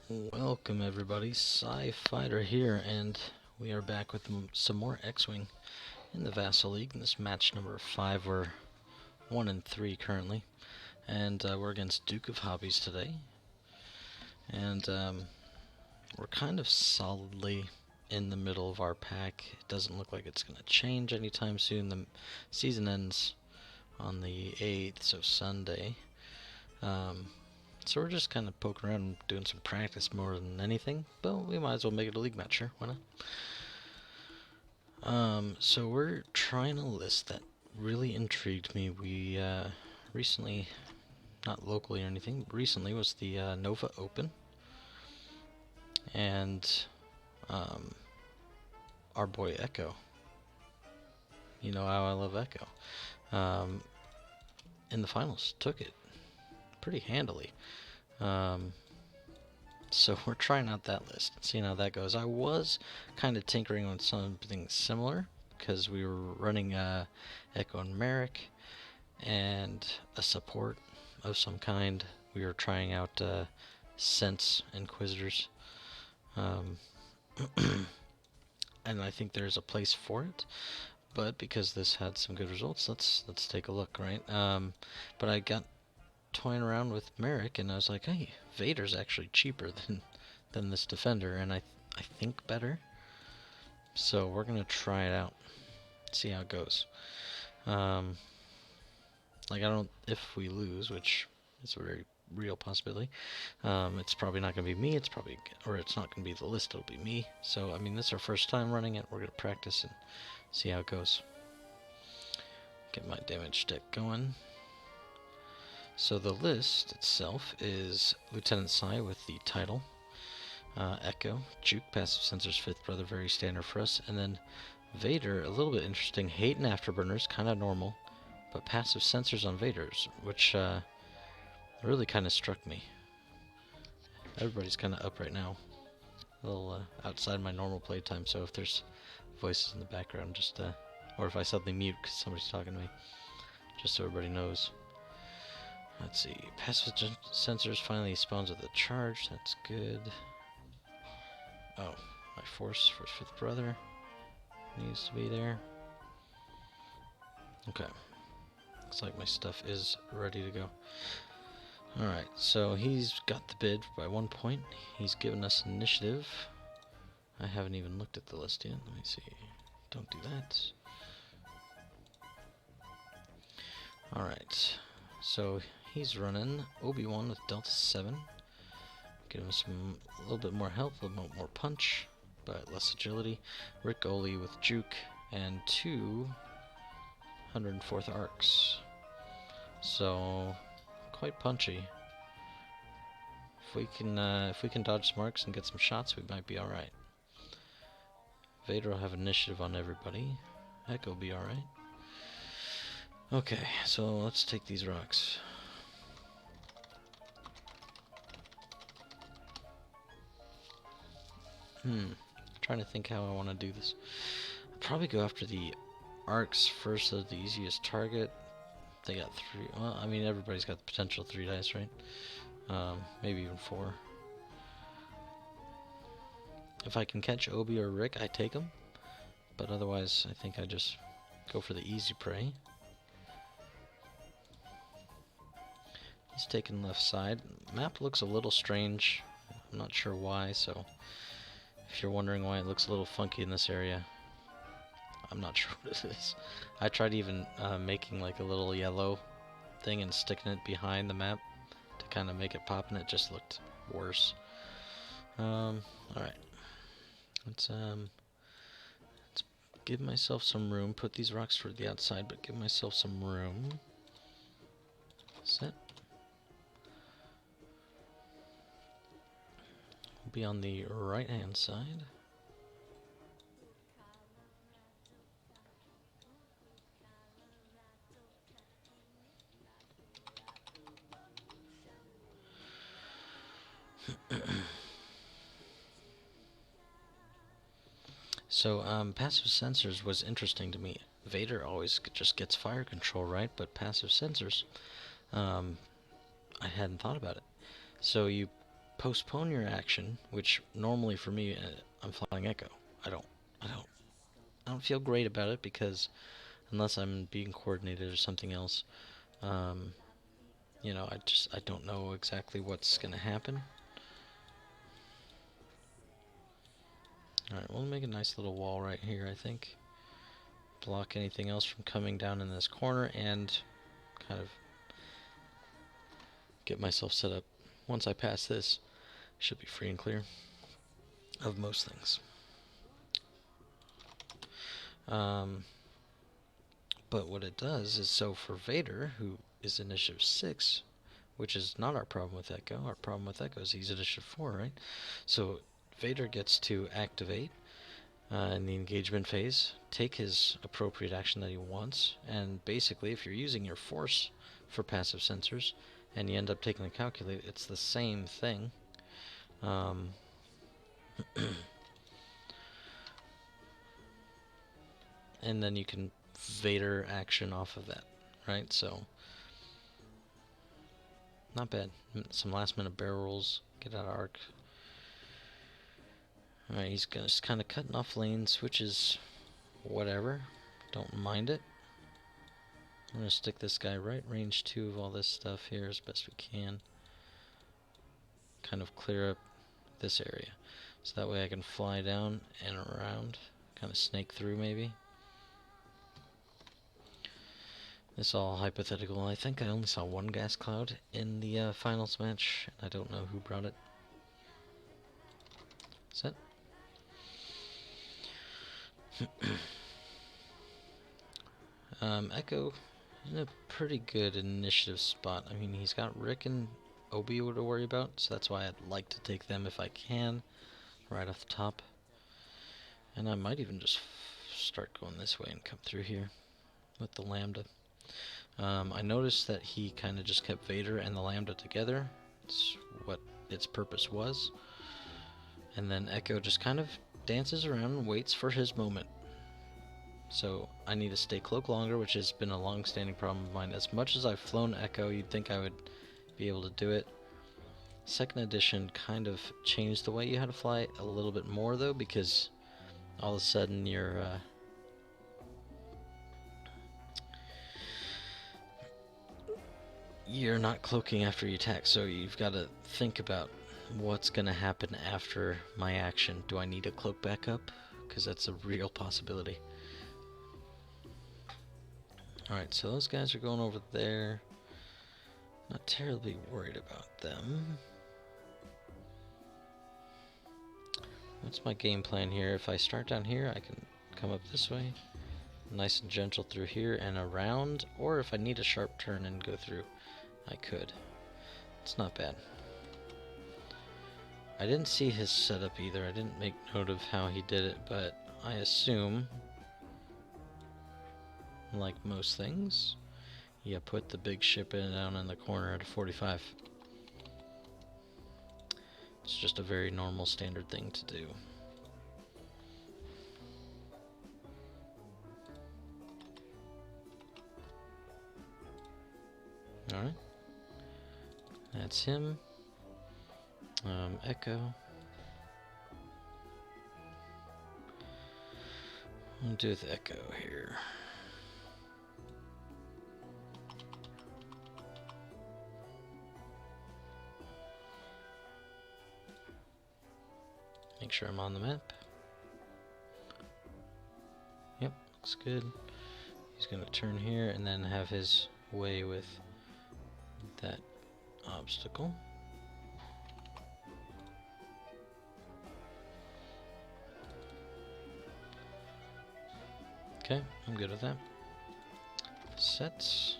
Welcome everybody, Sci-Fighter here, and we are back with some more X-Wing in the Vassal League. In this match number 5, we're 1-3 currently, and we're against Duke of Hobbies today. And we're kind of solidly in the middle of our pack. It doesn't look like it's going to change anytime soon. The season ends on the 8th, so Sunday. So we're just kind of poking around, doing some practice more than anything, but we might as well make it a league match, sure, why not? So we're trying a list that really intrigued me. We recently, not locally or anything, but recently was the Nova Open, and our boy Echo, you know how I love Echo, in the finals took it pretty handily. So we're trying out that list and seeing how that goes. I was kind of tinkering on something similar because we were running Echo and Merrick and a support of some kind. We were trying out Sense Inquisitors, and I think there's a place for it. But because this had some good results, let's take a look, right? But I got toying around with Merrick, and I was like, hey, Vader's actually cheaper than this Defender, and I think better. So we're gonna try it out, see how it goes. Like, I don't, if we lose, which is a very real possibility, it's probably not gonna be me. It's not gonna be the list. It'll be me. So I mean, this is our first time running it. We're gonna practice and see how it goes. Get my damage deck going. So the list itself is Lieutenant Sai with the title, Echo, Juke, passive sensors, fifth brother, very standard for us, and then Vader, a little bit interesting, hate and afterburners, kind of normal, but passive sensors on Vader's, which really kind of struck me. Everybody's kind of up right now, a little outside my normal playtime, so if there's voices in the background, just or if I suddenly mute because somebody's talking to me, just so everybody knows. Let's see, passive sensors finally spawns with a charge, that's good. Oh, my force for fifth brother needs to be there. Okay, looks like my stuff is ready to go. Alright, so he's got the bid by 1 point. He's given us initiative. I haven't even looked at the list yet. Let me see. Don't do that. Alright, so he's running Obi-Wan with Delta 7. Give him a little bit more health, a little bit more punch, but less agility. Rick Oli with Juke and 2 104th arcs. So quite punchy. If we can dodge some arcs and get some shots, we might be all right. Vader will have initiative on everybody. Echo will be all right. Okay, so let's take these rocks. Trying to think how I want to do this. I'll probably go after the arcs first, so the easiest target. They got 3. Well, I mean, everybody's got the potential 3 dice, right? Maybe even 4. If I can catch Obi or Rick, I take them. But otherwise, I think I just go for the easy prey. He's taking left side. Map looks a little strange. I'm not sure why, so if you're wondering why it looks a little funky in this area, I'm not sure what it is. I tried even making like a little yellow thing and sticking it behind the map to kind of make it pop, and it just looked worse. Alright. Let's give myself some room. Put these rocks toward the outside, but give myself some room. Set. We'll be on the right hand side. So, passive sensors was interesting to me. Vader always just gets fire control, right? But passive sensors, I hadn't thought about it. So you postpone your action, which normally for me, I'm flying Echo. I don't, I don't, I don't feel great about it because unless I'm being coordinated or something else, um, you know, I don't know exactly what's gonna happen. All right, we'll make a nice little wall right here, I think. Block anything else from coming down in this corner and kind of get myself set up. Once I pass this, I should be free and clear of most things. But what it does is, so for Vader, who is initiative 6, which is not our problem with Echo. Our problem with Echo is he's initiative 4, right? So Vader gets to activate in the engagement phase, take his appropriate action that he wants, and basically if you're using your force for passive sensors and you end up taking the calculate, it's the same thing. And then you can Vader action off of that, right? So not bad. Some last minute barrel rolls, get out of arc. Alright, he's just kind of cutting off lanes, which is whatever. Don't mind it. I'm going to stick this guy right range 2 of all this stuff here as best we can. Kind of clear up this area. So that way I can fly down and around. Kind of snake through maybe. This all hypothetical. I think I only saw one gas cloud in the finals match. I don't know who brought it. Set. Echo in a pretty good initiative spot. I mean, he's got Rick and Obi to worry about, so that's why I'd like to take them if I can, right off the top. And I might even just start going this way and come through here with the Lambda. I noticed that he kind of just kept Vader and the Lambda together. It's what its purpose was. And then Echo just kind of dances around and waits for his moment. So I need to stay cloak longer, which has been a long-standing problem of mine. As much as I've flown Echo, you'd think I would be able to do it. Second edition kind of changed the way you had to fly a little bit more, though, because all of a sudden you're not cloaking after you attack, so you've got to think about what's going to happen after my action. Do I need to cloak back up? Because that's a real possibility. Alright, so those guys are going over there. Not terribly worried about them. What's my game plan here? If I start down here, I can come up this way. Nice and gentle through here and around. Or if I need a sharp turn and go through, I could. It's not bad. I didn't see his setup either. I didn't make note of how he did it, but I assume, like most things, yeah, put the big ship down in the corner at a 45. It's just a very normal standard thing to do. Alright. That's him. Echo. I'll do with Echo here. Make sure I'm on the map. Yep, looks good. He's gonna turn here and then have his way with that obstacle. Okay, I'm good with that. Sets.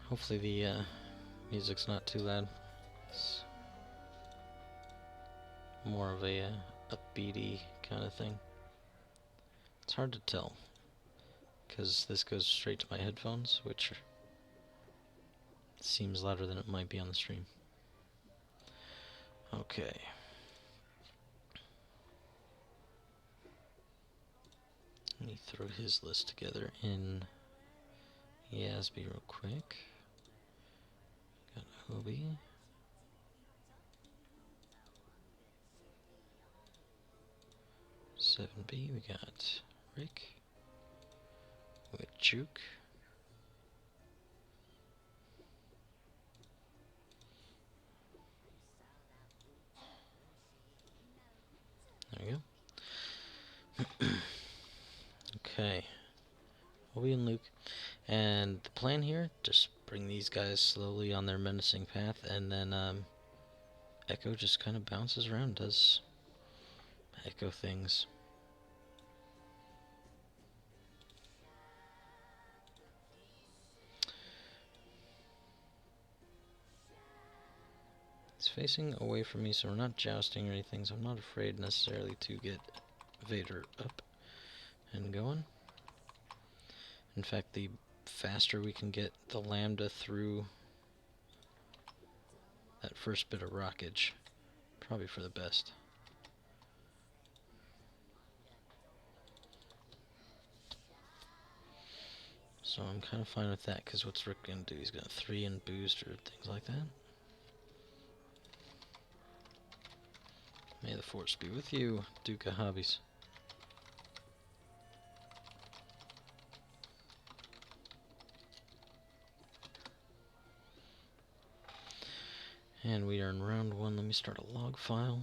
Hopefully the music's not too loud. It's more of a upbeaty kind of thing. It's hard to tell because this goes straight to my headphones, which seems louder than it might be on the stream. Okay. Let me throw his list together in Yasby real quick. Hobie. Seven B, we got Rick with Juke. There we go. Okay. Hobie and Luke. And the plan here, just bring these guys slowly on their menacing path, and then Echo just kind of bounces around, does Echo things. It's facing away from me, so we're not jousting or anything, so I'm not afraid necessarily to get Vader up and going. In fact, the faster we can get the Lambda through that first bit of rockage, probably for the best. So I'm kind of fine with that, because what's Rick going to do? He's going to 3 and boost or things like that. May the force be with you, Duke of Hobbies. And we are in round 1. Let me start a log file.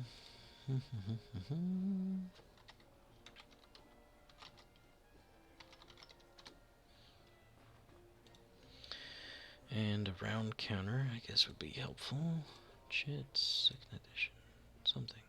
And a round counter, I guess, would be helpful. Chits, 2nd edition, something.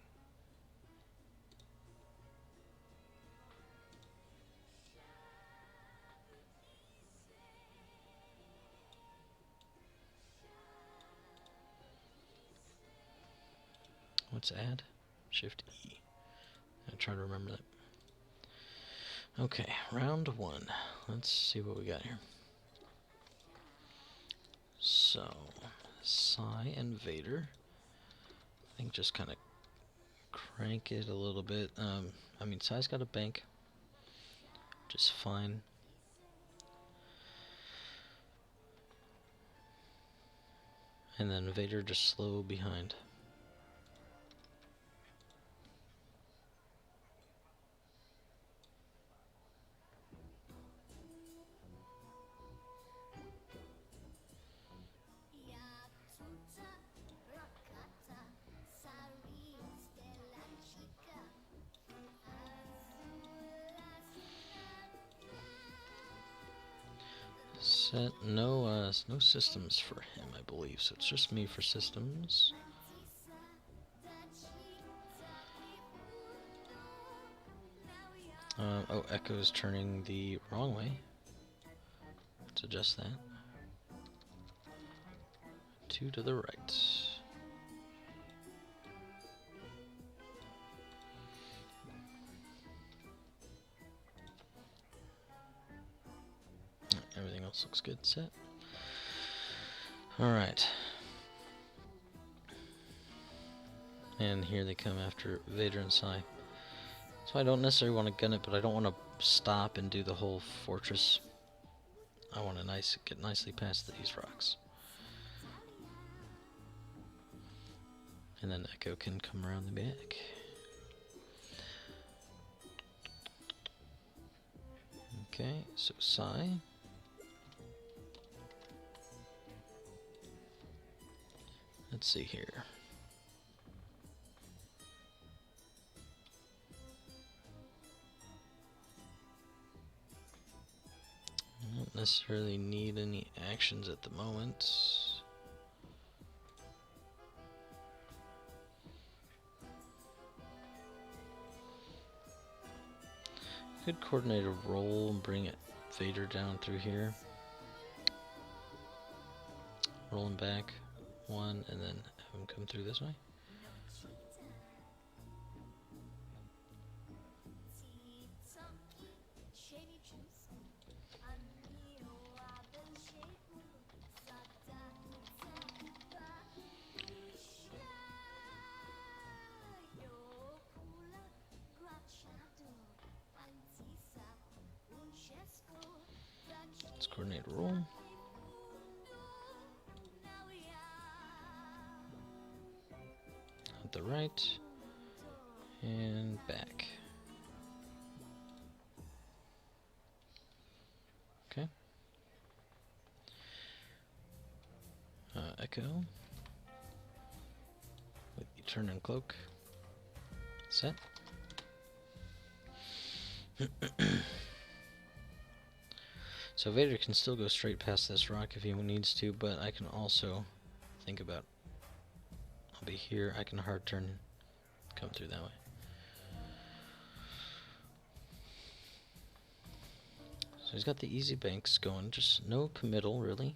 What's add? Shift E. I'll try to remember that. Okay, round 1. Let's see what we got here. So, Psy and Vader. I think just kind of crank it a little bit. I mean, Psy's got a bank, which is fine. And then Vader just slow behind. Set no systems for him, I believe. So it's just me for systems. Oh, Echo's turning the wrong way. Let's adjust that. 2 to the right. Everything else looks good. Set. Alright. And here they come after Vader and Psy. So I don't necessarily want to gun it, but I don't want to stop and do the whole fortress. I want to get nicely past these rocks. And then Echo can come around the back. Okay, so Psy. Let's see here. I don't necessarily need any actions at the moment. Could coordinate a roll and bring Vader down through here. Roll him back 1 and then have him come through this way. Let's coordinate a roll. at the right, and back. Okay. Echo. With the turn and cloak. Set. So Vader can still go straight past this rock if he needs to, but I can also think about, I'll be here, I can hard turn, come through that way. So he's got the easy banks going, just no committal really.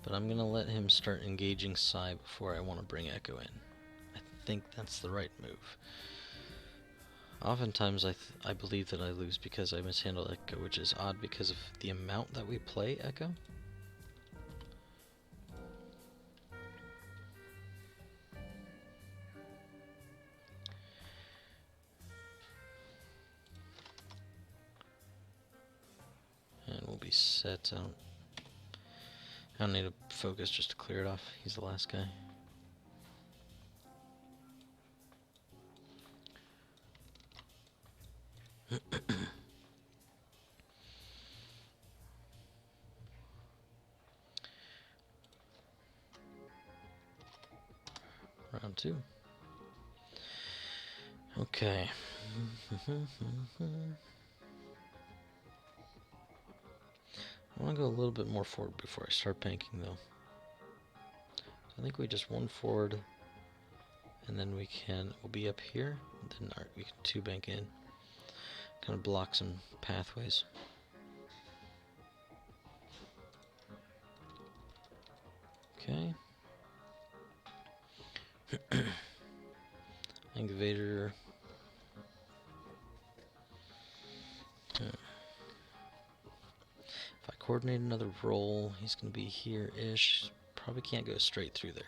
But I'm gonna let him start engaging Psy before I want to bring Echo in. I think that's the right move. Oftentimes I believe that I lose because I mishandle Echo, which is odd because of the amount that we play Echo. And we'll be set out. I don't need to focus just to clear it off. He's the last guy. Round 2. Okay. I want to go a little bit more forward before I start banking, though. So I think we just 1 forward, and then we'll be up here, and then we can 2 bank in. Kind of block some pathways. Okay. I think Vader. If I coordinate another roll, he's going to be here-ish. Probably can't go straight through there.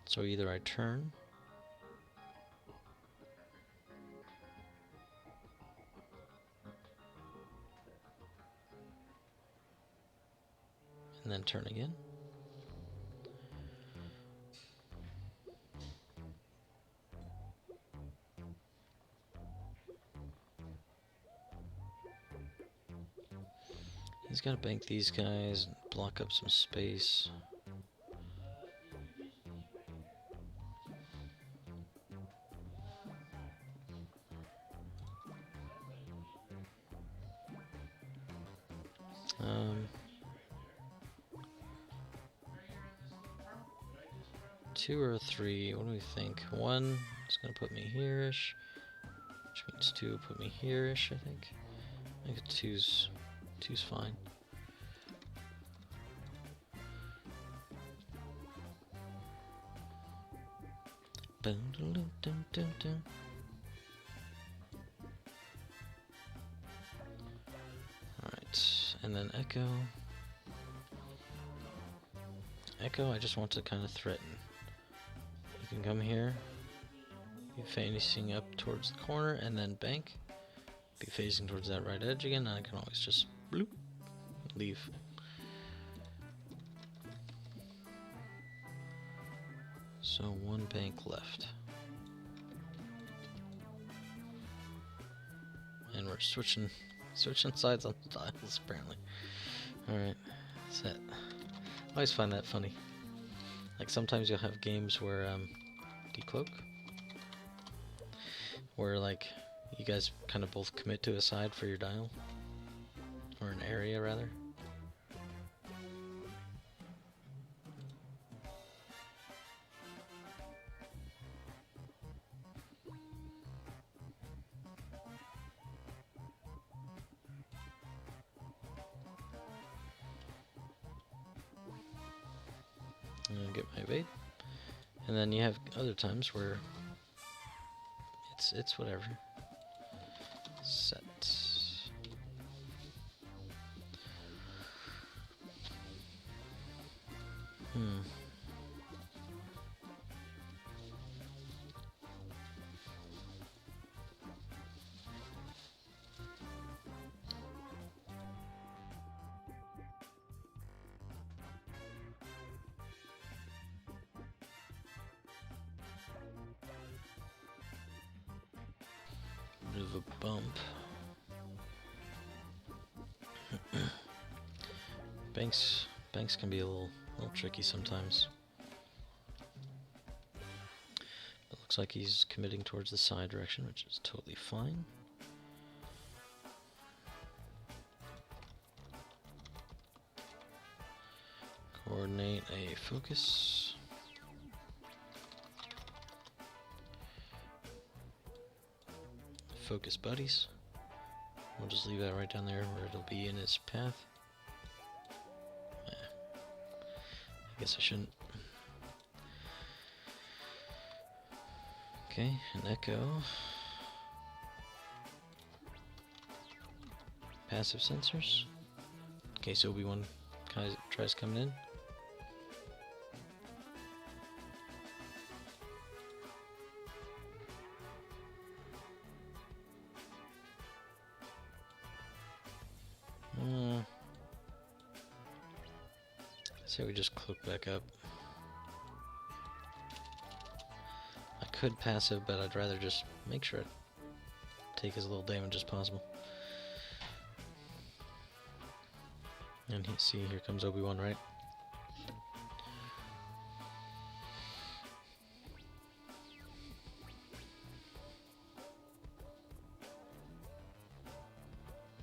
So either I turn, and then turn again. He's got to bank these guys, block up some space. Two or 3, what do we think? 1 is going to put me here-ish, which means 2 put me here-ish, I think. I think 2's fine. Alright, and then Echo. Echo, I just want to kind of threaten. You can come here, be facing up towards the corner, and then bank. Be facing towards that right edge again, and I can always just bloop, leave. So 1 bank left. And we're switching sides on the tiles, apparently. Alright, set. I always find that funny. Like sometimes you'll have games where, decloak, where like you guys kind of both commit to a side for your dial, or an area rather. I'm gonna get my evade, and then you have other times where it's whatever. Set. bump. Banks can be a little tricky sometimes. It looks like he's committing towards the side direction, which is totally fine. Coordinate a focus. Focus buddies. We'll just leave that right down there where it'll be in his path. I guess I shouldn't. Okay, an echo. Passive sensors. Okay, so Obi-Wan tries coming in. Say we just cloak back up. I could passive, but I'd rather just make sure I take as little damage as possible. And see, here comes Obi-Wan, right?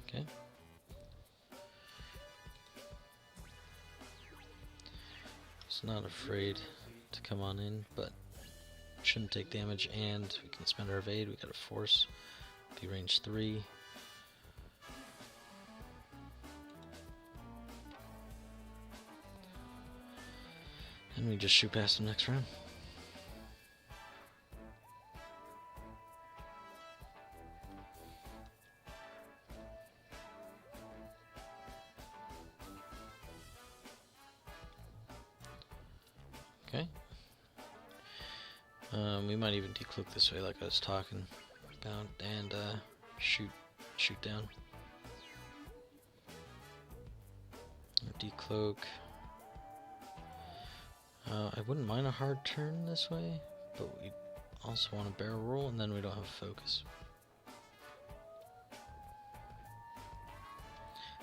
Okay. He's not afraid to come on in, but shouldn't take damage, and we can spend our evade. We got a force. Be range 3. And we just shoot past him next round. Okay. We might even decloak this way like I was talking about, and shoot down. Decloak. I wouldn't mind a hard turn this way, but we also want a barrel roll, and then we don't have focus.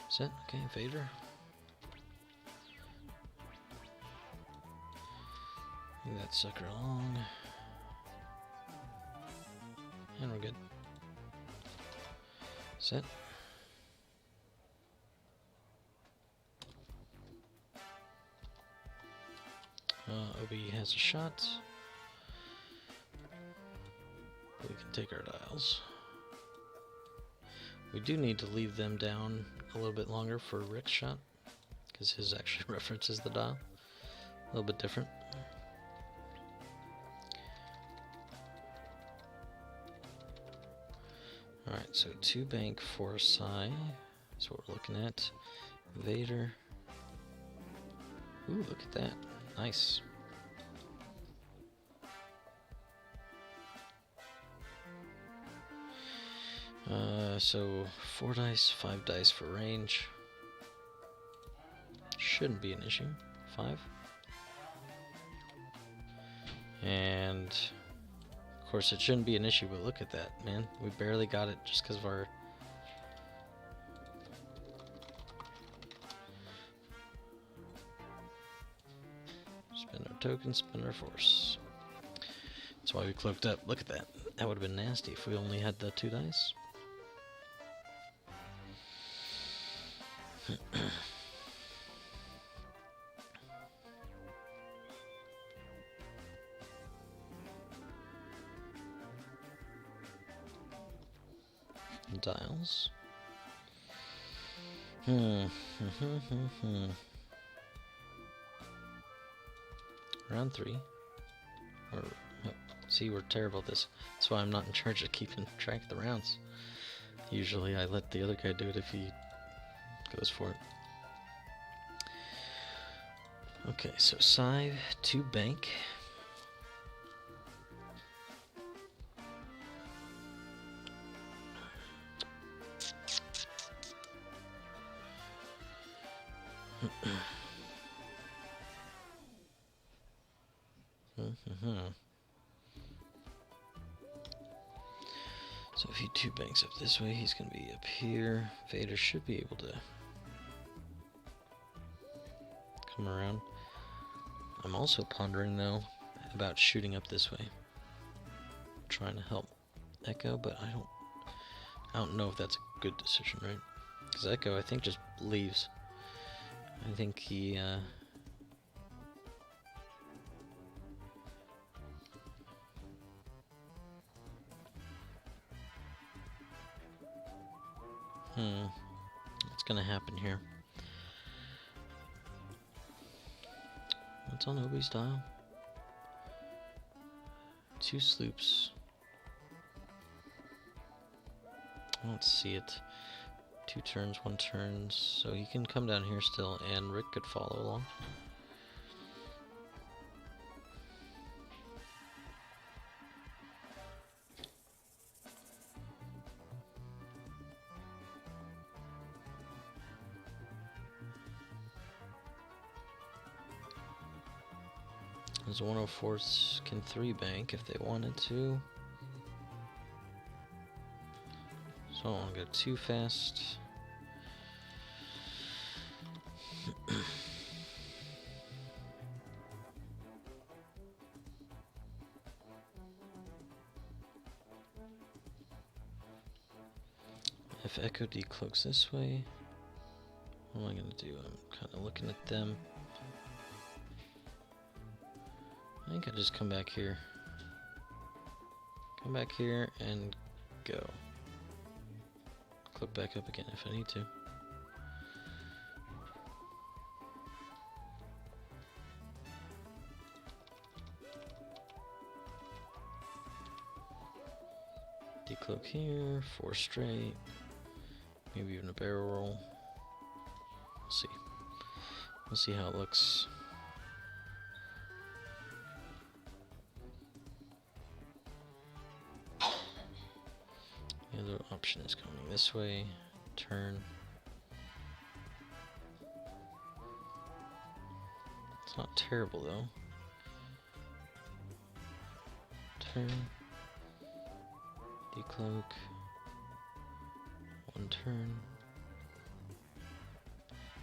Set. Okay, Vader. Move that sucker along. And we're good. Set. Obi has a shot. We can take our dials. We do need to leave them down a little bit longer for Rick's shot, because his actually references the dial. A little bit different. Alright, so 2 bank, 4 psi is what we're looking at. Vader. Ooh, look at that. Nice. So 4 dice, 5 dice for range. Shouldn't be an issue. 5. And of course it shouldn't be an issue, but look at that, man. We barely got it just because of our... Spend our token, spend our force. That's why we cloaked up. Look at that. That would have been nasty if we only had the 2 dice. Dials. Round 3. Or, see, we're terrible at this. That's why I'm not in charge of keeping track of the rounds. Usually I let the other guy do it if he goes for it. Okay, so side 2 bank. So if he two banks up this way, he's going to be up here. Vader should be able to come around. I'm also pondering, though, about shooting up this way. Trying to help Echo, but I don't know if that's a good decision, right? Because Echo, I think, just leaves. I think he, what's gonna happen here? What's on Hobbies' dial? 2 sloops. I don't see it. 2 turns, 1 turn, so he can come down here still, and Rick could follow along. Those 104s can 3 bank if they wanted to. So I don't want to go too fast. If Echo decloaks this way, what am I going to do? I'm kind of looking at them. I think I just come back here. Come back here and go. Click back up again if I need to. Decloak here, 4 straight. Maybe even a barrel roll. We'll see. We'll see how it looks. The other option is coming this way. Turn. It's not terrible though. Turn. Decloak. 1 turn.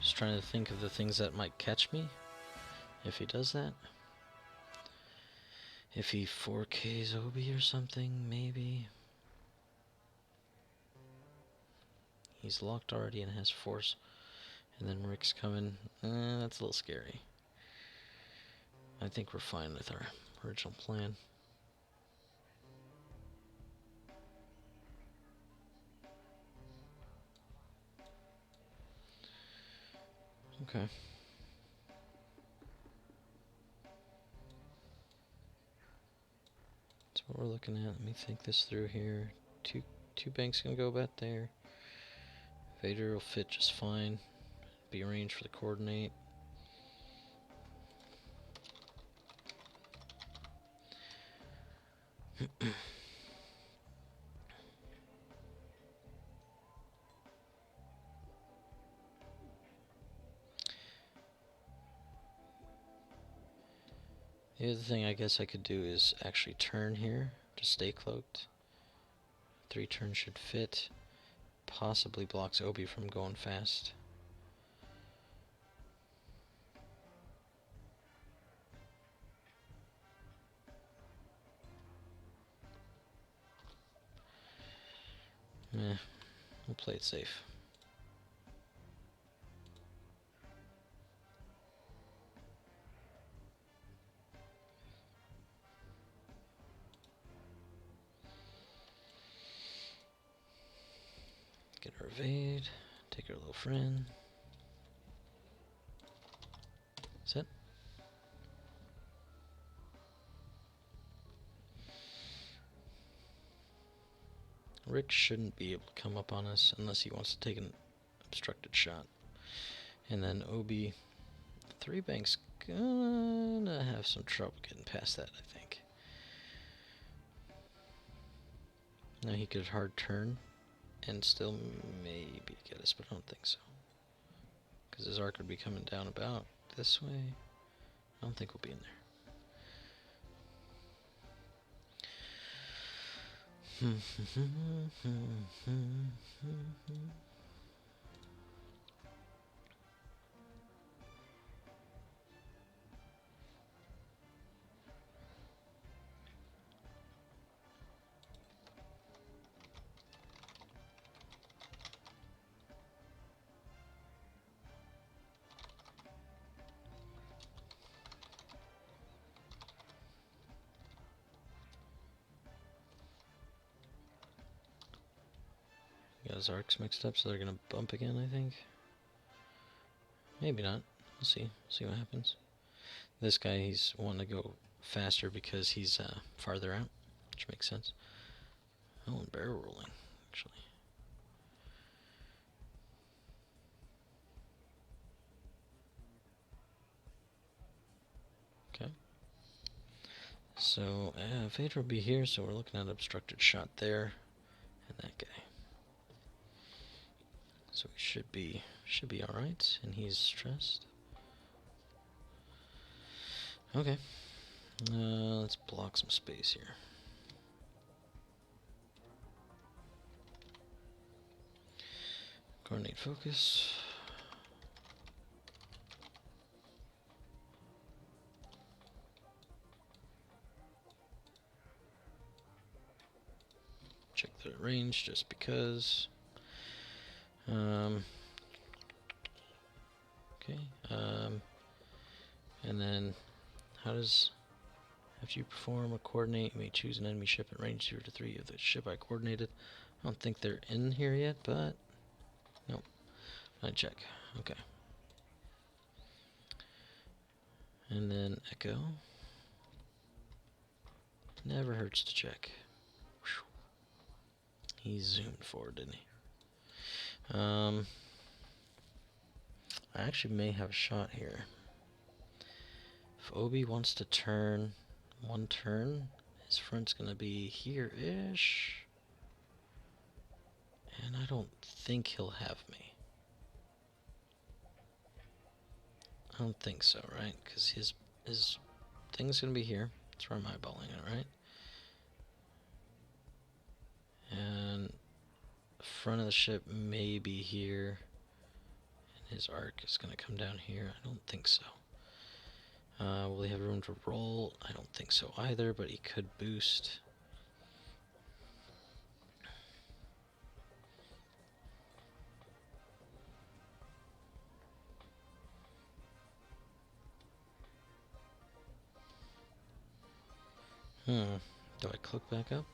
Just trying to think of the things that might catch me if he does that. If he 4Ks Obi or something, maybe. He's locked already and has force. And then Rick's coming. That's a little scary. I think we're fine with our original plan. Okay. That's what we're looking at. Let me think this through here. Two banks gonna go about there. Vader will fit just fine. Be arranged for the coordinate. The other thing I guess I could do is actually turn here to stay cloaked. 3 turns should fit. Possibly blocks Obi from going fast. We'll play it safe. Get our evade, take our little friend. Set. Rick shouldn't be able to come up on us unless he wants to take an obstructed shot. And then Obi, 3 banks gonna have some trouble getting past that, I think. Now he could hard turn and still maybe get us, but I don't think so. Because his arc would be coming down about this way. I don't think we'll be in Got his arcs mixed up, so they're gonna bump again, I think. Maybe not. We'll see. See what happens. This guy, he's wanting to go faster because he's farther out, which makes sense. Oh, and barrel rolling, actually. Okay. So, Vader will be here, so we're looking at obstructed shot there, and that guy. So we should be all right, and he's stressed. Okay. Let's block some space here. Coordinate focus. Check the range just because. Okay. And then how does after you perform a coordinate, you may choose an enemy ship at range 0 to 3 of the ship I coordinated. I don't think they're in here yet, but nope. I check. Okay. And then echo. Never hurts to check. Whew. He zoomed forward, didn't he? I actually may have a shot here. If Obi wants to turn one turn, his front's gonna be here-ish. And I don't think he'll have me. I don't think so, right? Because his thing's gonna be here. That's where I'm eyeballing it, right? And the front of the ship may be here. And his arc is gonna come down here. I don't think so. Will he have room to roll? I don't think so either, but he could boost. Do I click back up?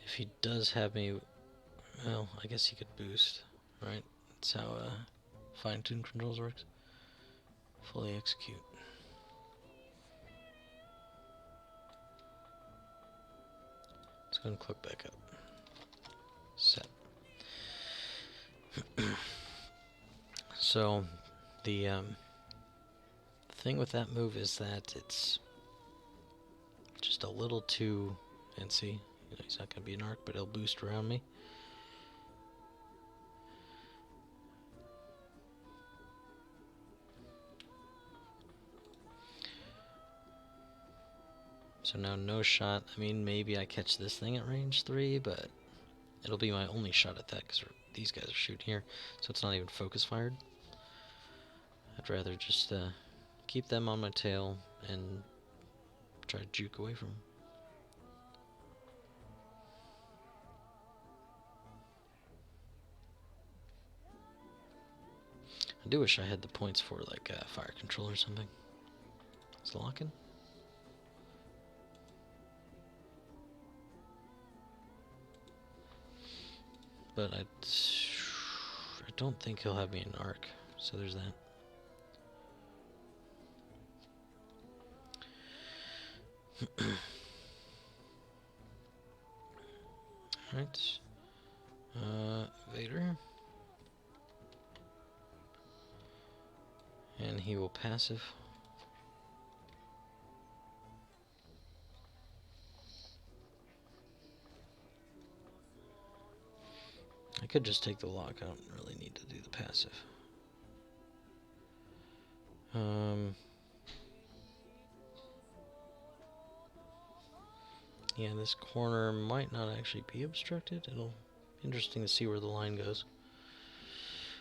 If he does have me, well, I guess he could boost, right? That's how fine-tune controls works. Fully execute. Let's go and click back up. Set. So, the thing with that move is that it's just a little too fancy. You know, he's not going to be an arc, but he'll boost around me. So now no shot. I mean, maybe I catch this thing at range 3, but it'll be my only shot at that because these guys are shooting here. So it's not even focus fired. I'd rather just keep them on my tail and try to juke away from them. I do wish I had the points for like fire control or something. Is it locking? But I don't think he'll have me in arc, so there's that. Alright. Vader. And he will passive. could just take the lock. I don't really need to do the passive. Yeah, this corner might not actually be obstructed. It'll be interesting to see where the line goes.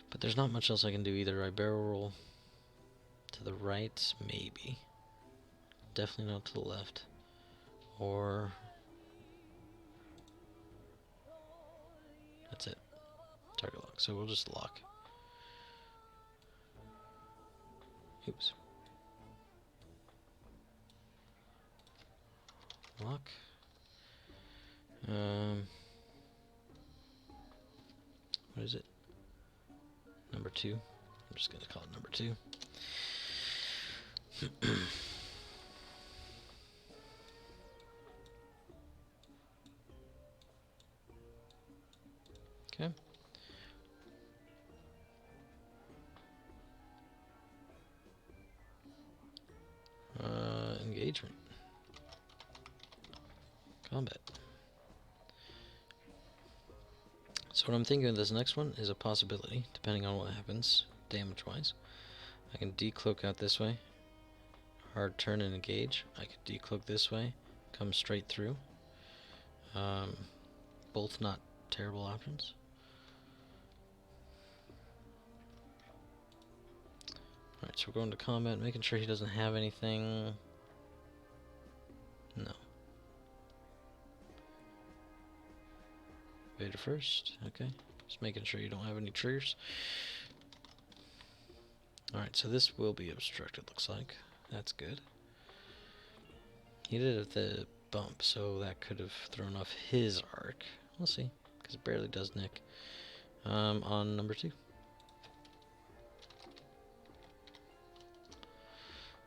But there's not much else I can do either. I barrel roll to the right, maybe. Definitely not to the left. Or... that's it. Target lock. So we'll just lock. Oops. Lock. What is it? Number 2. I'm just gonna call it number 2. Okay. Engagement. Combat. So what I'm thinking of this next one is a possibility, depending on what happens, damage-wise. I can decloak out this way, hard turn and engage. I could decloak this way, come straight through. Both not terrible options. Alright, so we're going to combat, making sure he doesn't have anything. No. Vader first, okay. Just making sure you don't have any triggers. Alright, so this will be obstructed, looks like. That's good. He did it at the bump, so that could have thrown off his arc. We'll see, because it barely does nick. On number 2.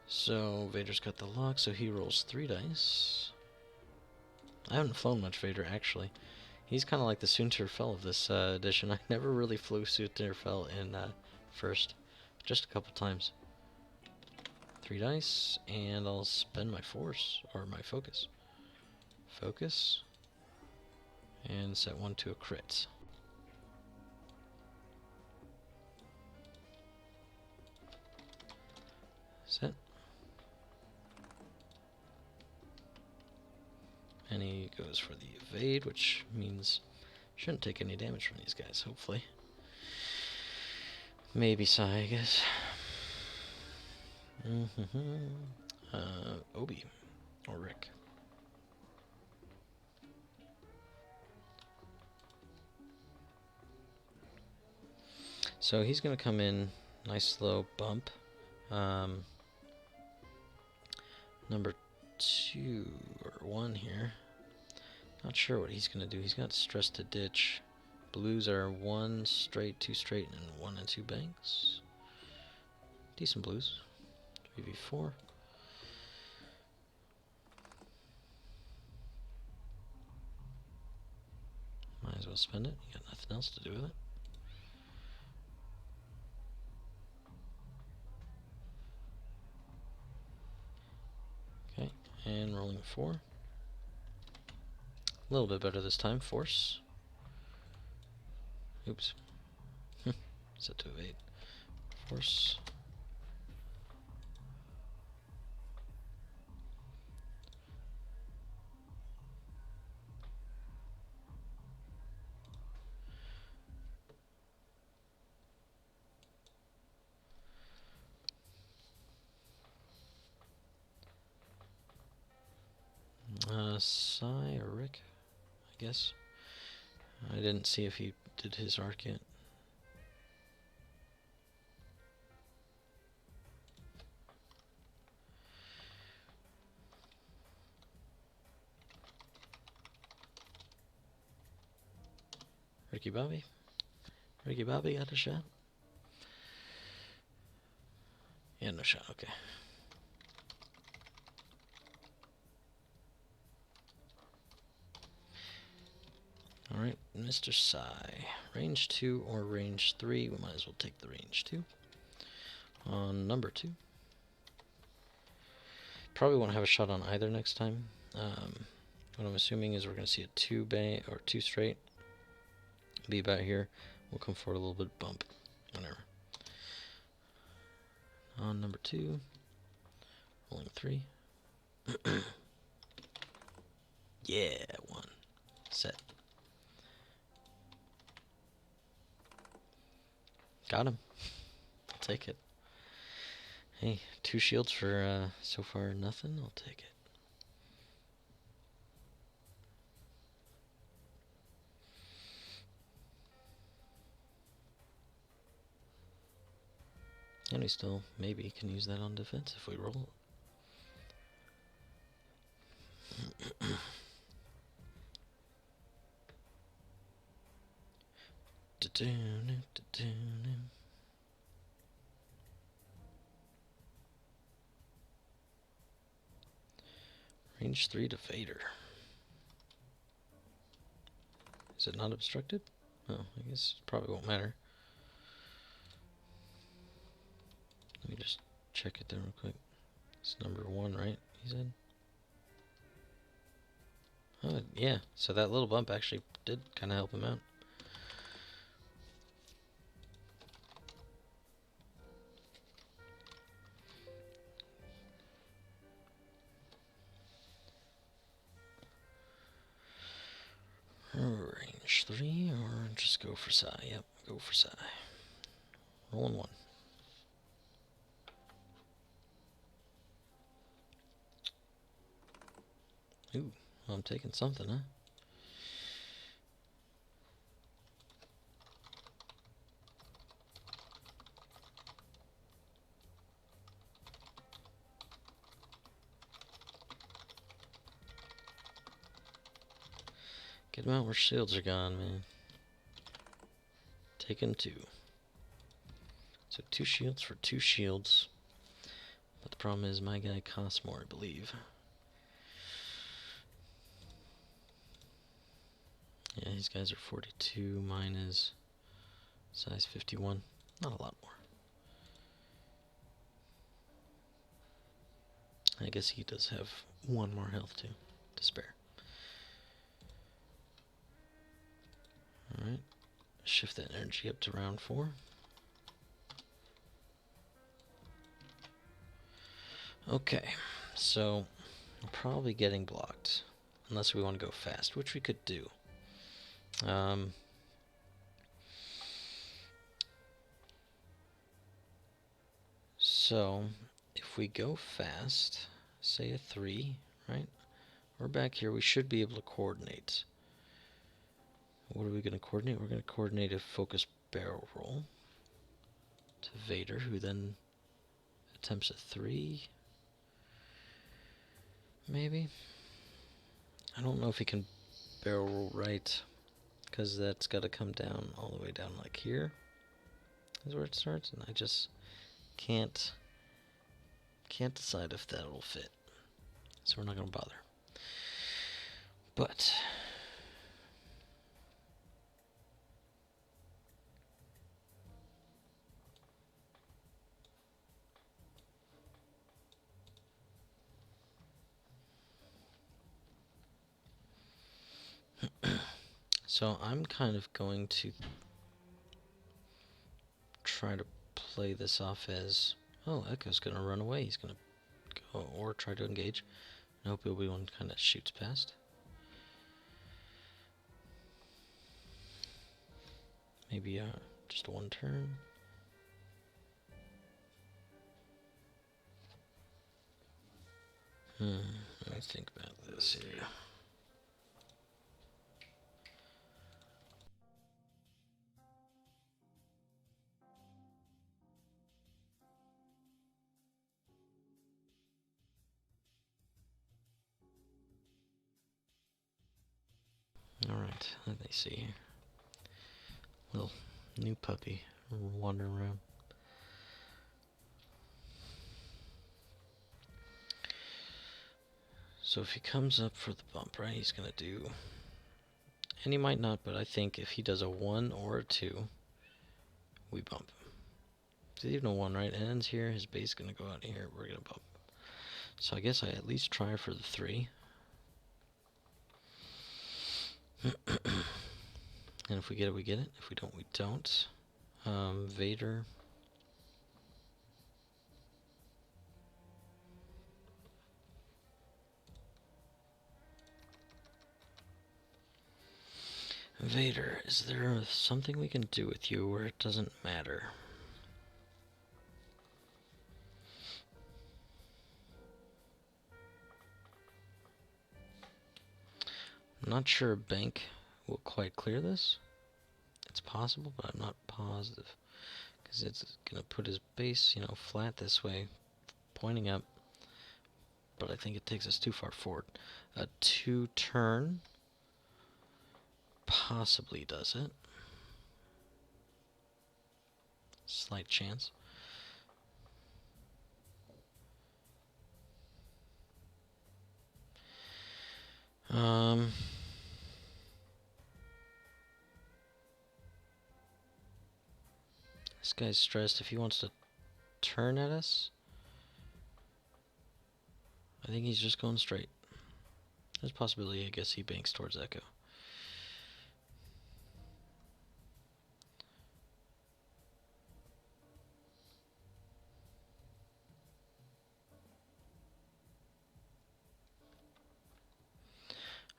So Vader's got the lock, so he rolls 3 dice. I haven't flown much Vader, actually. He's kind of like the Soontir-Fel of this edition. I never really flew Soontir-Fel in first. Just a couple times. 3 dice, and I'll spend my force, or my focus. Focus. And set 1 to a crit. Set. And he goes for the evade, which means shouldn't take any damage from these guys, hopefully. Maybe Sai, I guess. Obi. Or Rick. So he's going to come in, nice slow bump. Number 2 or 1 here. Not sure what he's going to do. He's got stress to ditch. Blues are 1 straight, 2 straight, and 1 and 2 banks. Decent blues. 3v4. Might as well spend it. You got nothing else to do with it. Okay, and rolling 4. A little bit better this time. Force. Oops. Set to evade. Force. Sai or Rick, I guess. I didn't see if he did his arc yet. Ricky Bobby? Ricky Bobby got a shot? Yeah, no shot, okay. Alright, Mr. Sai. Range 2 or range 3. We might as well take the range 2. On number 2. Probably won't have a shot on either next time. What I'm assuming is we're going to see a 2 bang or 2 straight. be about here. We'll come forward a little bit, bump, whatever. On number 2, rolling 3. Yeah, 1. Set. Got him. I'll take it. Hey, 2 shields for so far nothing. I'll take it. And we still maybe can use that on defense if we roll. Range 3 to Vader. Is it not obstructed? Oh, I guess it probably won't matter. Let me just check it there real quick. It's number 1, right? He said. Oh, yeah. So that little bump actually did kind of help him out. Range 3, or just go for Psy. Yep, go for Psy. Rolling 1. Ooh, well, I'm taking something, huh? Get him out where shields are gone, man. Taking 2. So 2 shields for 2 shields. But the problem is my guy costs more, I believe. Yeah, these guys are 42. Mine is size 51. Not a lot more. I guess he does have 1 more health too, to spare. Alright. Shift that energy up to round 4. Okay, so I'm probably getting blocked. Unless we want to go fast, which we could do. So, if we go fast, say a 3, right? We're back here, we should be able to coordinate. What are we going to coordinate? We're going to coordinate a focus barrel roll to Vader, who then attempts a 3. Maybe? I don't know if he can barrel roll right, because that's got to come down all the way down like here. Is where it starts, and I just can't decide if that'll fit. So we're not going to bother. But so I'm kind of going to try to play this off as, oh, Echo's going to run away. He's going to go or try to engage. I hope Obi-Wan kind of shoots past. Maybe just 1 turn. Let me think about this here. Alright, let me see here. Little new puppy wandering around. So if he comes up for the bump, right, he's going to do... And he might not, but I think if he does a 1 or a 2, we bump him. It's even a 1, right? It ends here, his base is going to go out here, we're going to bump. So I guess I at least try for the 3. And if we get it, we get it. If we don't, we don't. Vader. Vader, is there something we can do with you where it doesn't matter? I'm not sure a bank will quite clear this. It's possible, but I'm not positive. Because it's going to put his base, flat this way, pointing up. But I think it takes us too far forward. A 2-turn possibly does it. Slight chance. This guy's stressed. If he wants to turn at us, I think he's just going straight. There's a possibility, I guess, he banks towards Echo.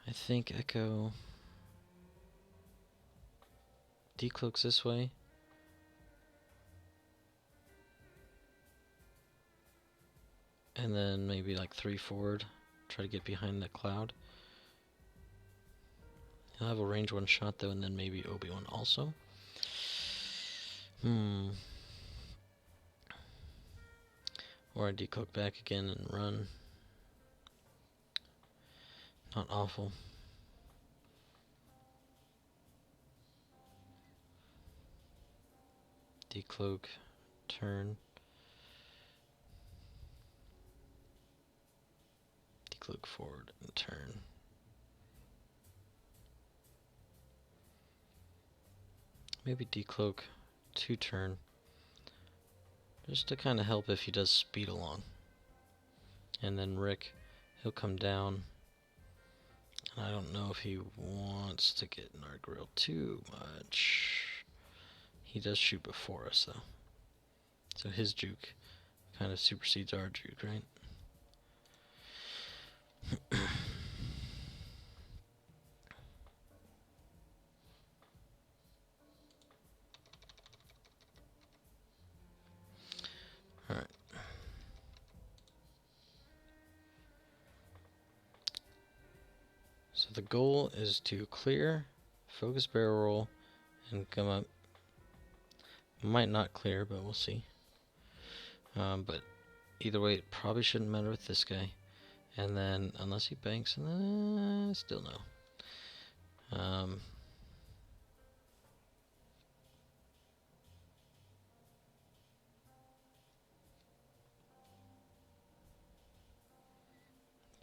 I think Echo decloaks this way. And then maybe like 3 forward. Try to get behind the cloud. He'll have a range 1 shot though, and then maybe Obi-Wan also. Or I decloak back again and run. Not awful. Decloak, turn. Decloak forward and turn. Maybe decloak 2-turn. Just to kind of help if he does speed along. And then Rick, he'll come down. And I don't know if he wants to get in our grill too much. He does shoot before us though. So his juke kind of supersedes our juke, right? Alright. So the goal is to clear, focus barrel roll, and come up. Might not clear, but we'll see. But either way, it probably shouldn't matter with this guy. And then, unless he banks, and then still no.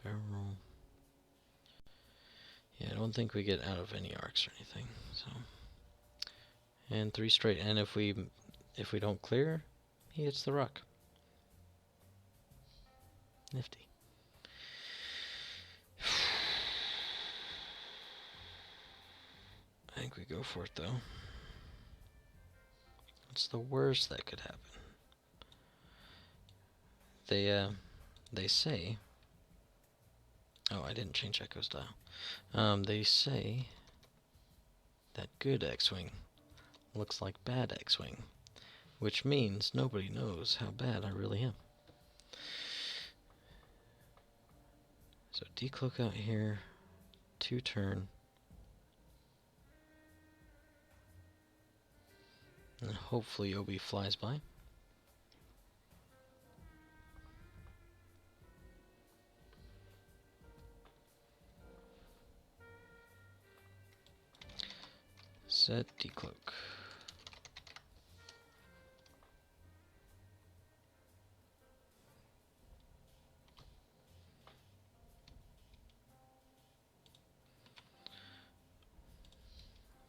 Barrel roll. Yeah, I don't think we get out of any arcs or anything. So, and 3 straight. And if we don't clear, he hits the rock. Nifty. I think we go for it though. What's the worst that could happen? They say. Oh, I didn't change Echo style. They say that good X-Wing looks like bad X-Wing, which means nobody knows how bad I really am. So decloak out here, 2-turn, and hopefully Obi flies by. Set decloak.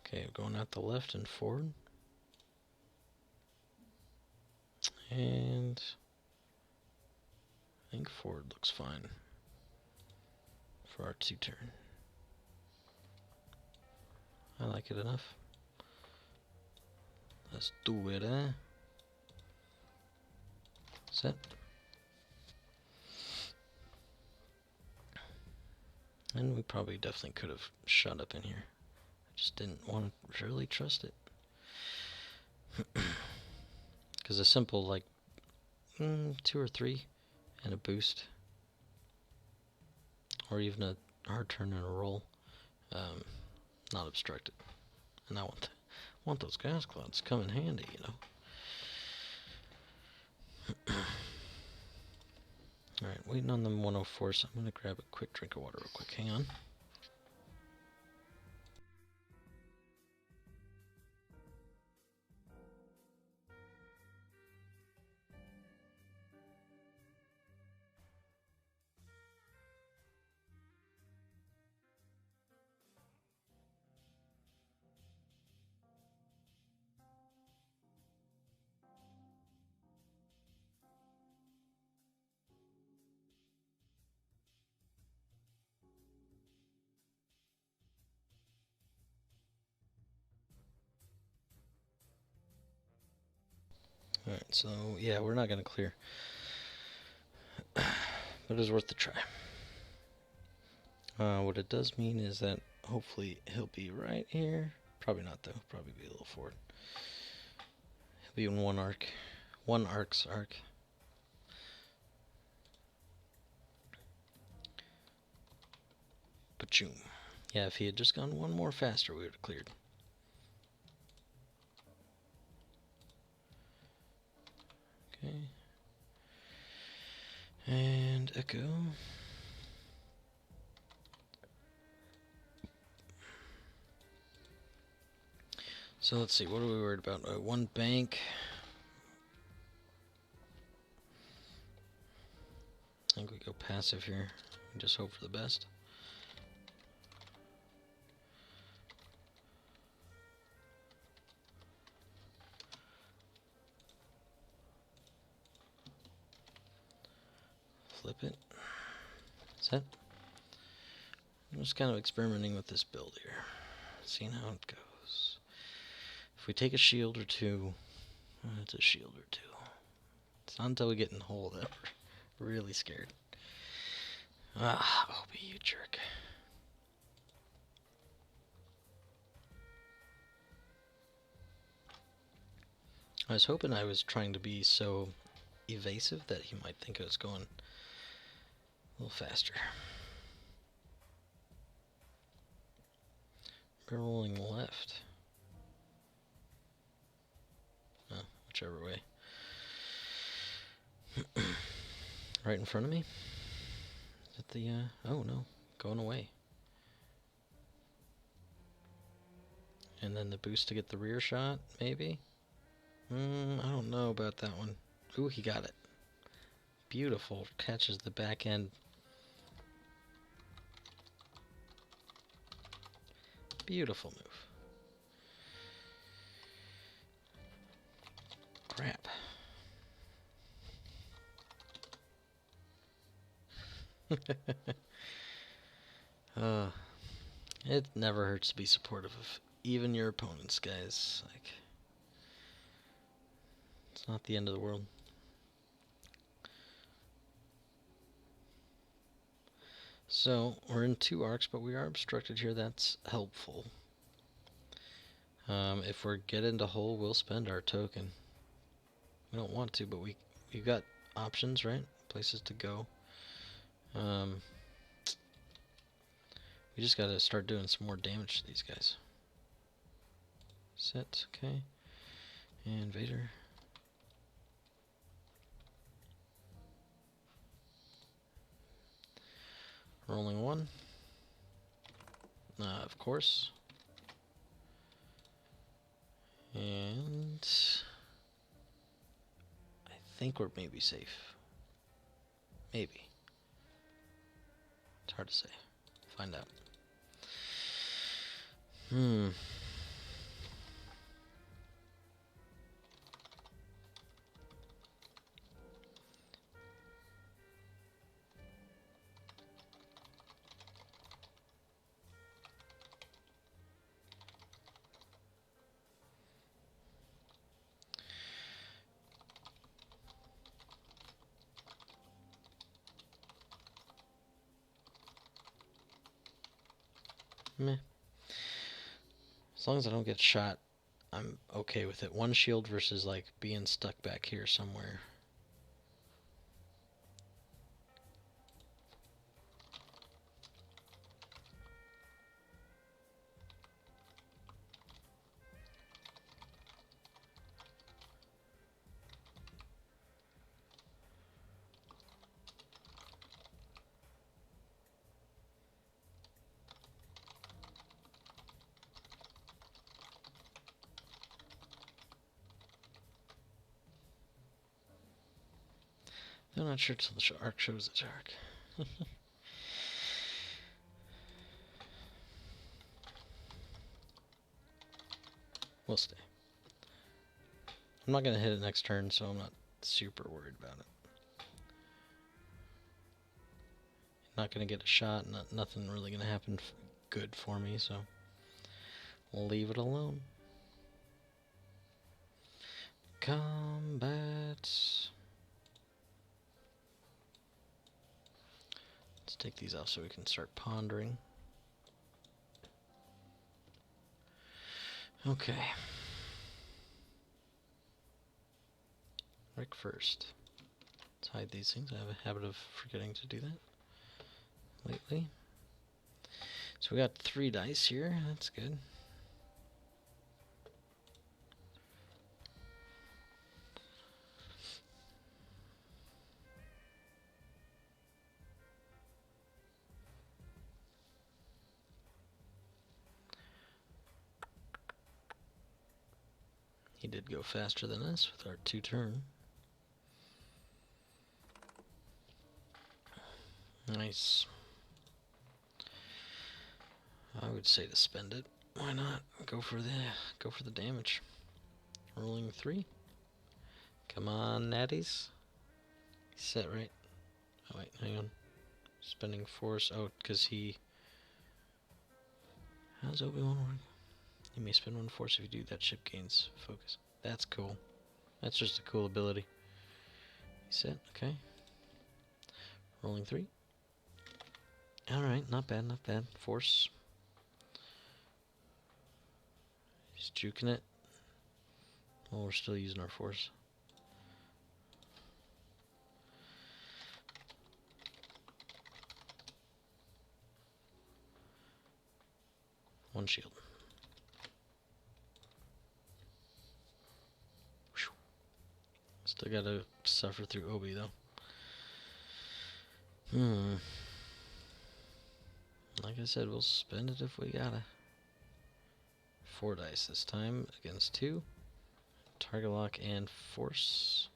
Okay, going out the left and forward. And I think forward looks fine for our 2-turn. I like it enough. Let's do it, eh? Set. And we probably definitely could have shut up in here. I just didn't want to really trust it. Because a simple, like, 2 or 3 and a boost, or even a hard turn and a roll, not obstructed. And I want those gas clouds to come in handy, you know. Alright, waiting on them 104, so I'm going to grab a quick drink of water real quick. Hang on. Alright, so yeah, we're not going to clear. But it was worth the try. What it does mean is that hopefully he'll be right here. Probably not though, probably be a little forward. He'll be in one arc. One arc's arc. Pachoom. Yeah, if he had just gone one more faster, we would have cleared. Okay. And echo. So let's see, what are we worried about? One bank. I think we go passive here. We just hope for the best. Flip it. Set. I'm just kind of experimenting with this build here. Seeing how it goes. If we take a shield or two, it's a shield or two. It's not until we get in the hole that we're really scared. Ah, Obi, you jerk. I was hoping I was trying to be so evasive that he might think I was going a little faster. Rolling left. Oh, whichever way. Right in front of me? Is it the, oh no, going away. And then the boost to get the rear shot, maybe? I don't know about that one. Ooh, he got it. Beautiful. Catches the back end. Beautiful move. Crap. It never hurts to be supportive of even your opponents, guys. Like, it's not the end of the world. So, we're in 2 arcs, but we are obstructed here. That's helpful. If we get into hole, we'll spend our token. We don't want to, but we've got options, right? Places to go. We just gotta start doing some more damage to these guys. Set, okay. And Vader. Rolling 1. Of course. And I think we're maybe safe. Maybe. It's hard to say. Find out. Meh. As long as I don't get shot, I'm okay with it. One shield versus, like, being stuck back here somewhere. I'm not sure till the arc shows it's arc. We'll stay. I'm not going to hit it next turn, so I'm not super worried about it. Not going to get a shot, nothing really going to happen good for me, so we'll leave it alone. Combat. Let's take these off so we can start pondering. Okay. Rick first. Let's hide these things. I have a habit of forgetting to do that lately. So we got 3 dice here. That's good. He did go faster than us with our 2 turn. Nice. I would say to spend it. Why not? Go for the damage. Rolling 3. Come on, natties. Set right. Oh wait, hang on. Spending force. Oh, because he. How's Obi-Wan work? You may spend 1 force if you do that. Ship gains focus. That's cool. That's just a cool ability. Set. Okay. Rolling 3. Alright, not bad, not bad. Force. He's juking it. Well, we're still using our force. One shield. Whew. Still gotta suffer through Obi, though. Like I said, we'll spend it if we gotta. 4 dice this time against 2. Target lock and force.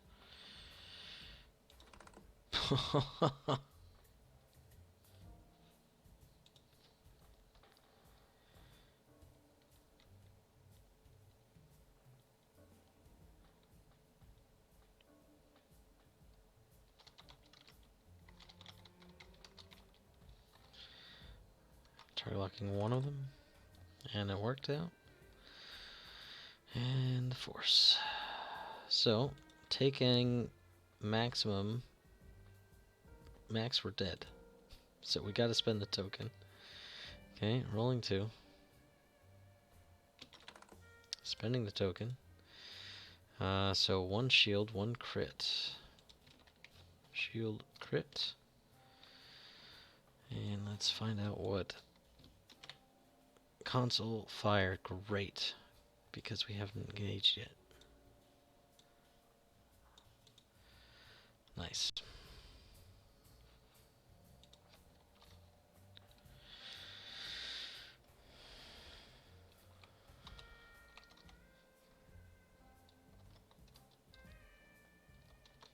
Target locking one of them. And it worked out. And the force. So, taking maximum. Max, we're dead. So we gotta spend the token. Okay, rolling 2. Spending the token. So 1 shield, 1 crit. Shield, crit. And let's find out what. Console, fire, great. Because we haven't engaged yet. Nice.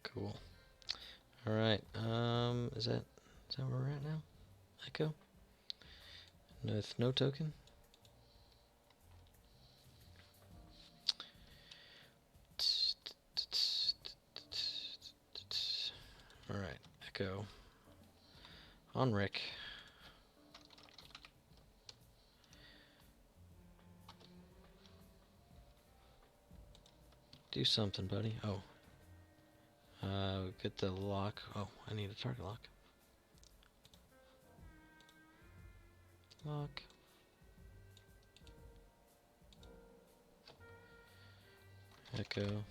Cool. Alright, is that where we're at now? Echo? With no token? Alright, Echo. On Rick. Do something, buddy. Oh. Get the lock. Oh, I need a target lock. Lock. Echo.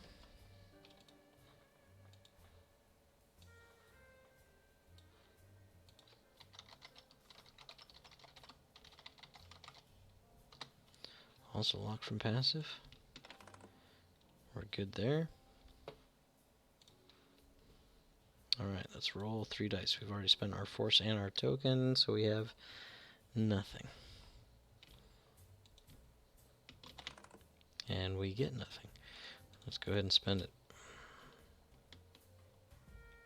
Also lock from passive. We're good there. Alright, let's roll 3 dice. We've already spent our force and our token, so we have nothing. And we get nothing. Let's go ahead and spend it.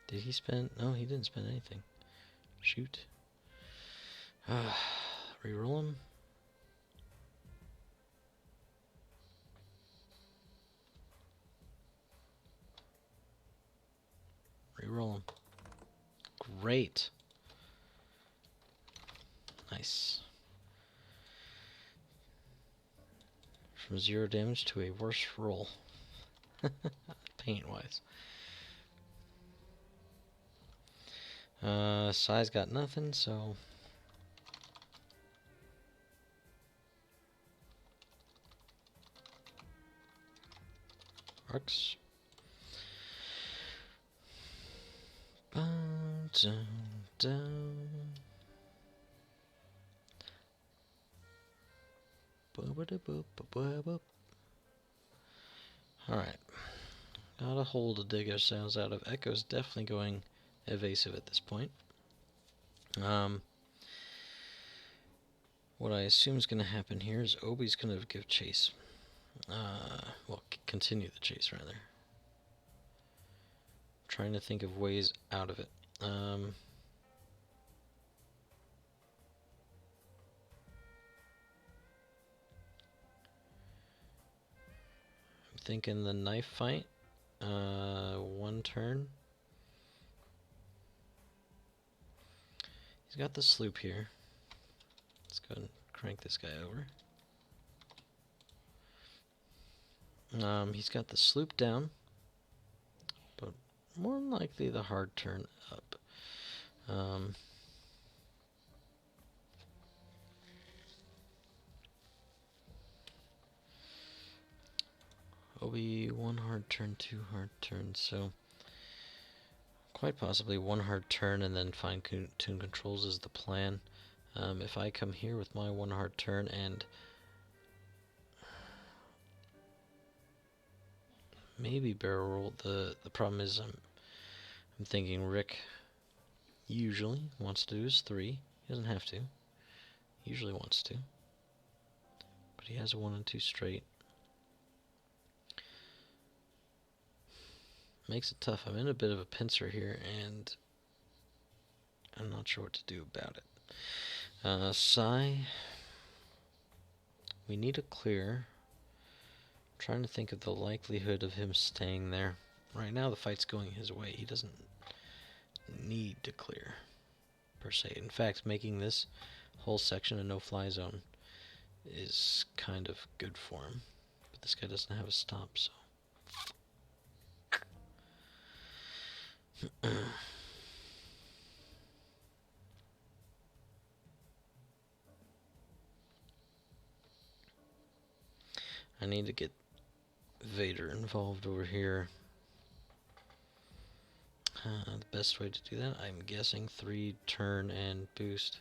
Did he spend? No, he didn't spend anything. Shoot. Reroll him. Reroll him. Great. Nice. From 0 damage to a worse roll. Paint-wise. Size got nothing, so... Arcs. Down, down. Alright. Got a hole to dig ourselves out of. Echo's definitely going evasive at this point. What I assume is going to happen here is Obi's going to give chase. Well, continue the chase, rather. Trying to think of ways out of it. I'm thinking the knife fight. 1 turn. He's got the sloop here. Let's go and crank this guy over. He's got the sloop down, but more than likely the hard turn up. Obi, 1 hard turn, 2 hard turns, so quite possibly 1 hard turn and then fine-tune controls is the plan. If I come here with my 1 hard turn and maybe barrel roll, the problem is I'm thinking Rick usually wants to do his 3. He doesn't have to. He usually wants to. But he has a 1 and 2 straight. Makes it tough. I'm in a bit of a pincer here, and I'm not sure what to do about it. Sai. We need a clear. I'm trying to think of the likelihood of him staying there. Right now the fight's going his way. He doesn't need to clear, per se. In fact, making this whole section a no-fly zone is kind of good for him. But this guy doesn't have a stop, so... I need to get Vader involved over here. The best way to do that, I'm guessing 3 turn and boost.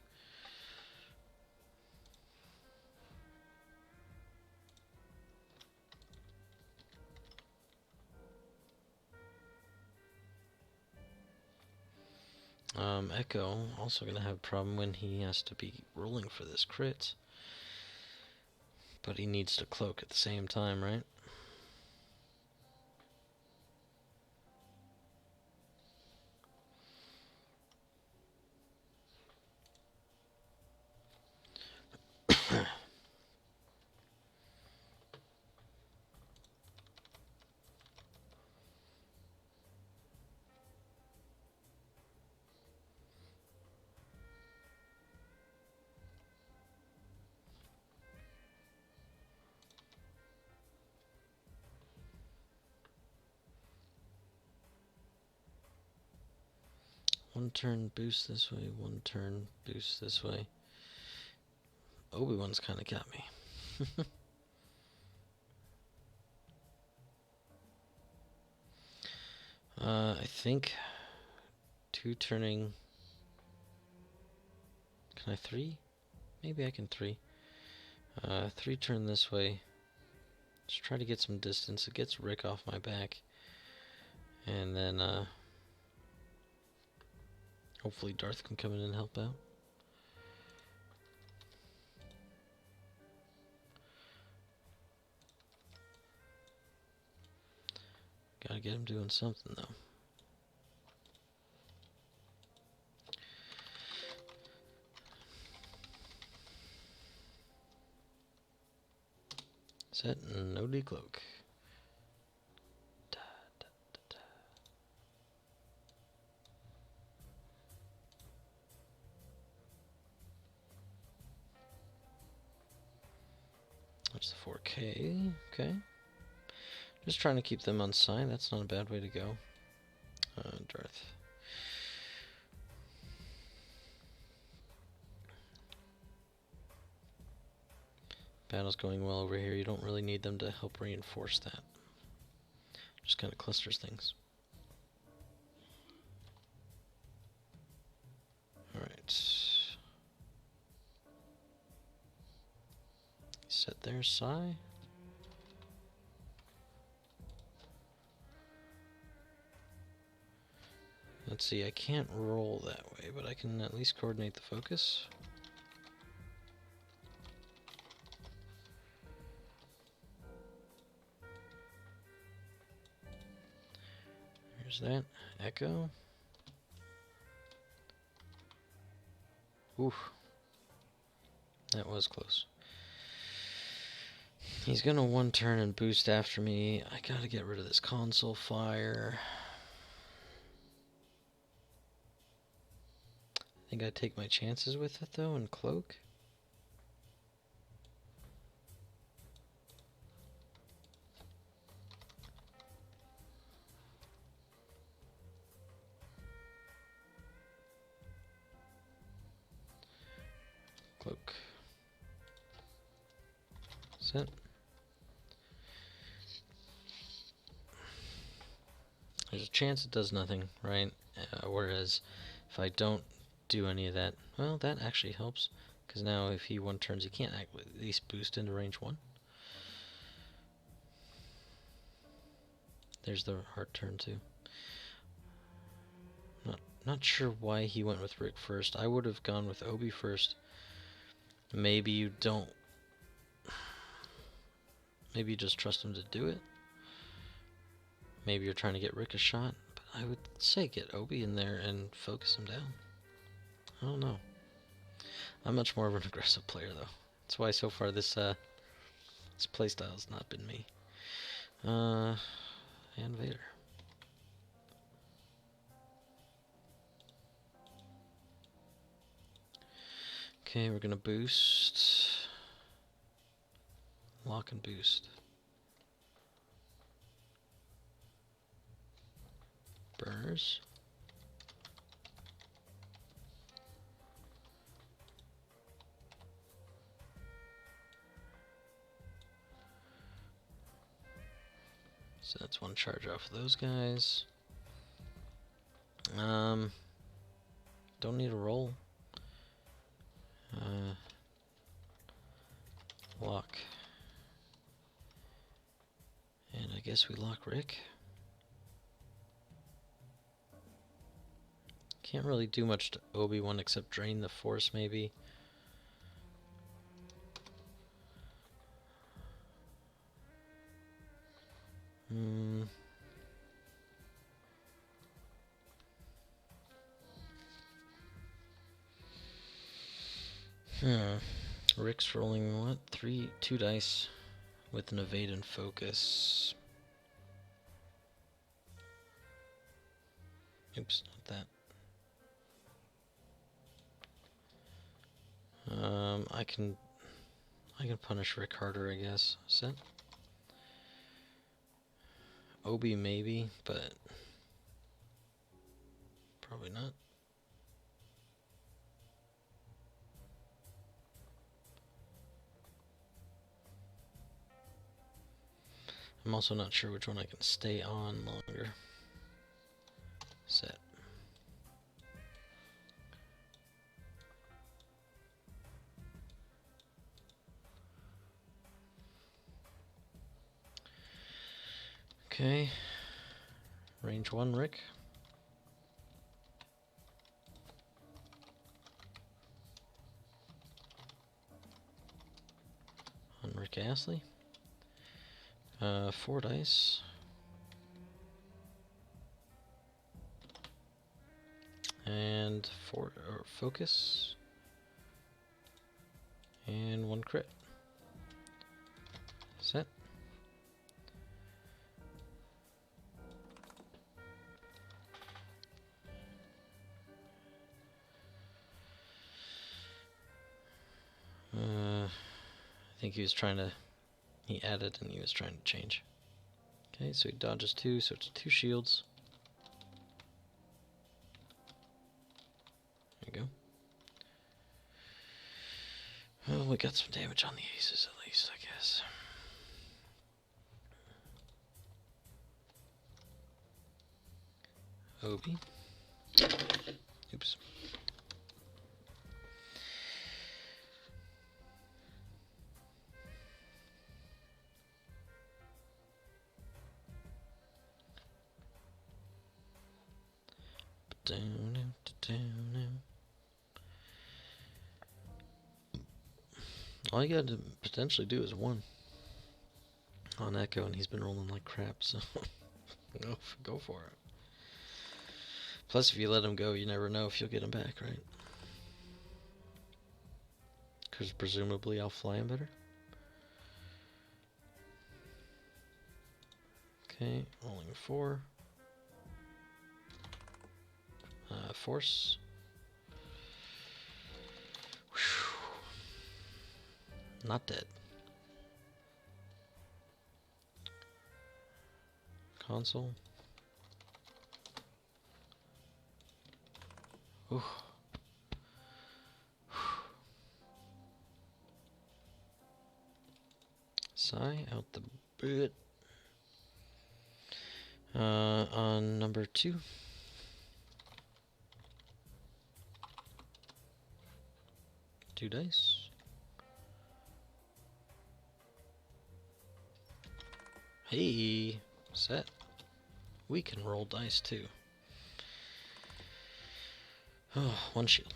Echo also gonna have a problem when he has to be rolling for this crit. But he needs to cloak at the same time, right? One turn boost this way, 1 turn boost this way. Obi-Wan's kind of got me. I think 2 turning. Can I 3? Maybe I can 3. 3 turn this way. Just try to get some distance. It gets Rick off my back. And then hopefully Darth can come in and help out. Gotta get him doing something though. Set and no decloak. Da, da, da, da. That's the 4K. Okay. Just trying to keep them on side. That's not a bad way to go. Darth. Battle's going well over here. You don't really need them to help reinforce that. Just kind of clusters things. Alright. Set there, Psi. Let's see, I can't roll that way, but I can at least coordinate the focus. There's that. Echo. Oof. That was close. He's gonna 1 turn and boost after me. I gotta get rid of this console fire. I think I take my chances with it though and cloak. Cloak. Set. There's a chance it does nothing, right? Whereas if I don't do any of that, well, that actually helps. Because now if he 1 turns, he can't at least boost into range 1. There's the hard turn too. Not sure why he went with Rick first. I would have gone with Obi first. Maybe you don't. Maybe you just trust him to do it. Maybe you're trying to get Rick a shot. But I would say get Obi in there and focus him down. I don't know. I'm much more of an aggressive player though. That's why so far this playstyle has not been me. And Vader. Okay, we're gonna boost. Lock and boost. Burners. So that's 1 charge off of those guys. Don't need a roll. Lock. And I guess we lock Rick. Can't really do much to Obi-Wan except drain the Force, maybe. Rick's rolling what? 2 dice with an evade and focus. Oops, not that. I can punish Rick harder, I guess. Set. Obi maybe, but probably not. I'm also not sure which one I can stay on longer. Okay. Range 1, Rick. On Rick Astley. 4 dice. And 4 focus. And 1 crit. Set. I think he was trying to... He added and he was trying to change. Okay, so he dodges 2, so it's 2 shields. There you go. Well, we got some damage on the aces at least, I guess. Obi. Oops. All you gotta potentially do is 1 on Echo, and he's been rolling like crap, so go for it. Plus, if you let him go, you never know if you'll get him back, right? Because presumably I'll fly him better. Okay, rolling 4. Force. Whew. Not dead. Console. Ooh. Sigh out the boot. On number 2. Two dice. Hey, set. We can roll dice too. Oh, 1 shield.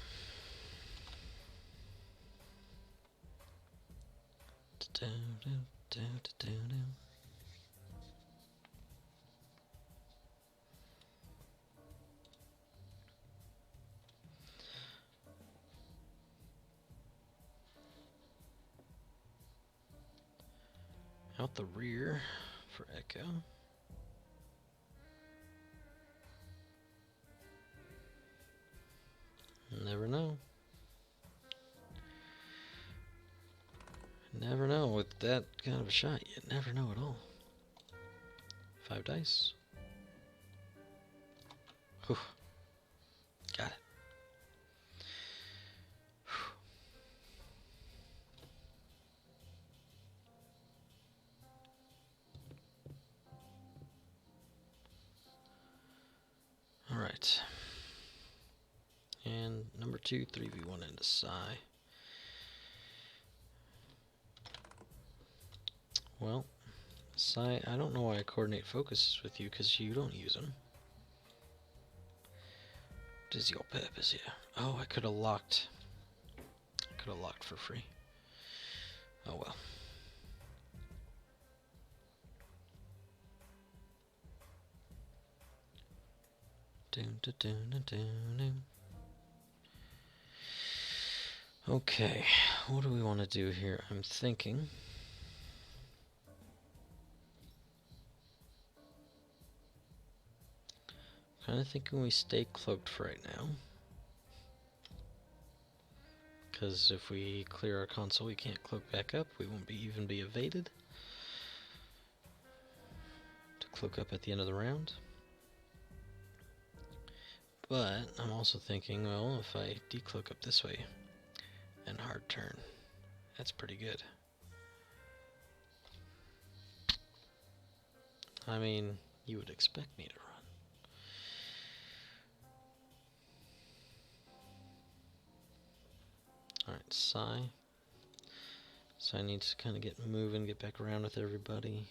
Out the rear for Echo. Never know. Never know with that kind of a shot. You never know at all. 5 dice. Whew. Got it. Alright. And number 2, 3v1 into Psy. Well, Psy, I don't know why I coordinate focuses with you, because you don't use them. What is your purpose here? Oh, I could have locked. I could have locked for free. Oh well. Okay, what do we want to do here? I'm thinking... kind of thinking we stay cloaked for right now. Because if we clear our console, we can't cloak back up. We won't even be evaded to cloak up at the end of the round. But I'm also thinking, well, if I decloak up this way and hard turn, that's pretty good. I mean, you would expect me to run. Alright, Psy. Psy needs to kind of get moving, get back around with everybody.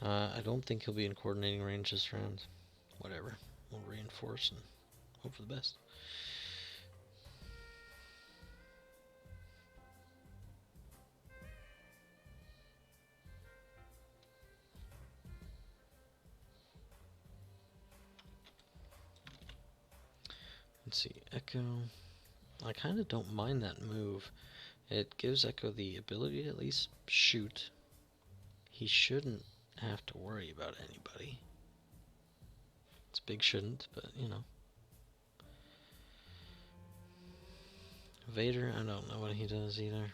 I don't think he'll be in coordinating range this round. Whatever. We'll reinforce and hope for the best. Let's see, Echo. I kind of don't mind that move. It gives Echo the ability to at least shoot. He shouldn't have to worry about anybody. It's big shouldn't, but you know. Vader, I don't know what he does either.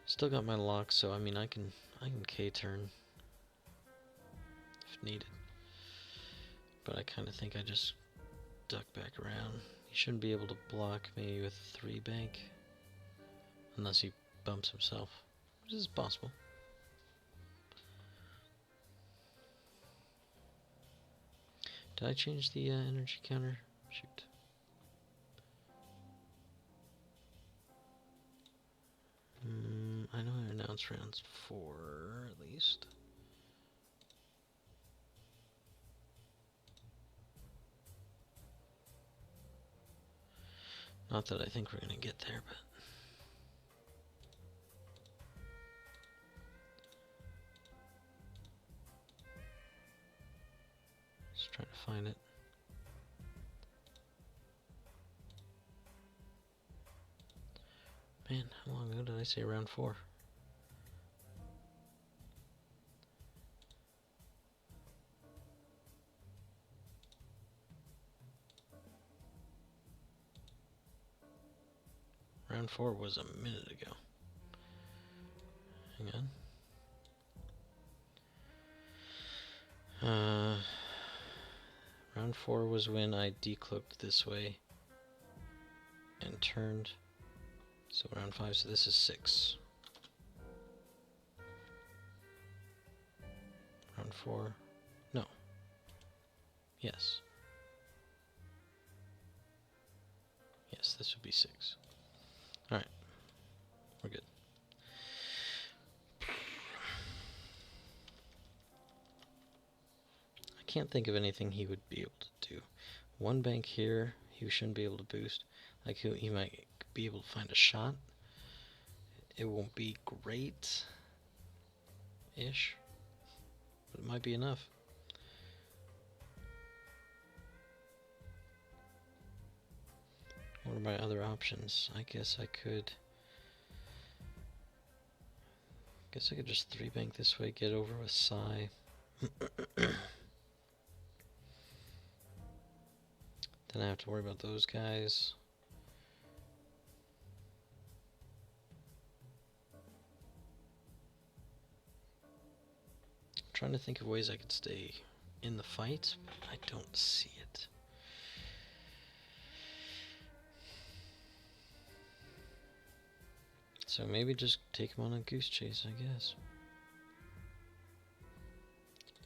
Still got my lock, so I mean I can K-turn if needed. But I kind of think I just duck back around. He shouldn't be able to block me with 3 bank unless he bumps himself, which is possible. Did I change the energy counter? Shoot. I know I announced rounds 4 at least. Not that I think we're gonna get there, but just trying to find it. Man, how long ago did I say round 4? Round 4 was a minute ago. Hang on. Round 4 was when I decloaked this way and turned. So round 5, so this is 6. Round 4. No. Yes. Yes, this would be 6. Alright. We're good. I can't think of anything he would be able to do. 1 bank here, he shouldn't be able to boost. Like he might be able to find a shot. It won't be great-ish, but it might be enough. What are my other options? I guess I could just 3 bank this way, get over with Psy. Then I have to worry about those guys. I'm trying to think of ways I could stay in the fight, but I don't see it. So maybe just take him on a goose chase, I guess.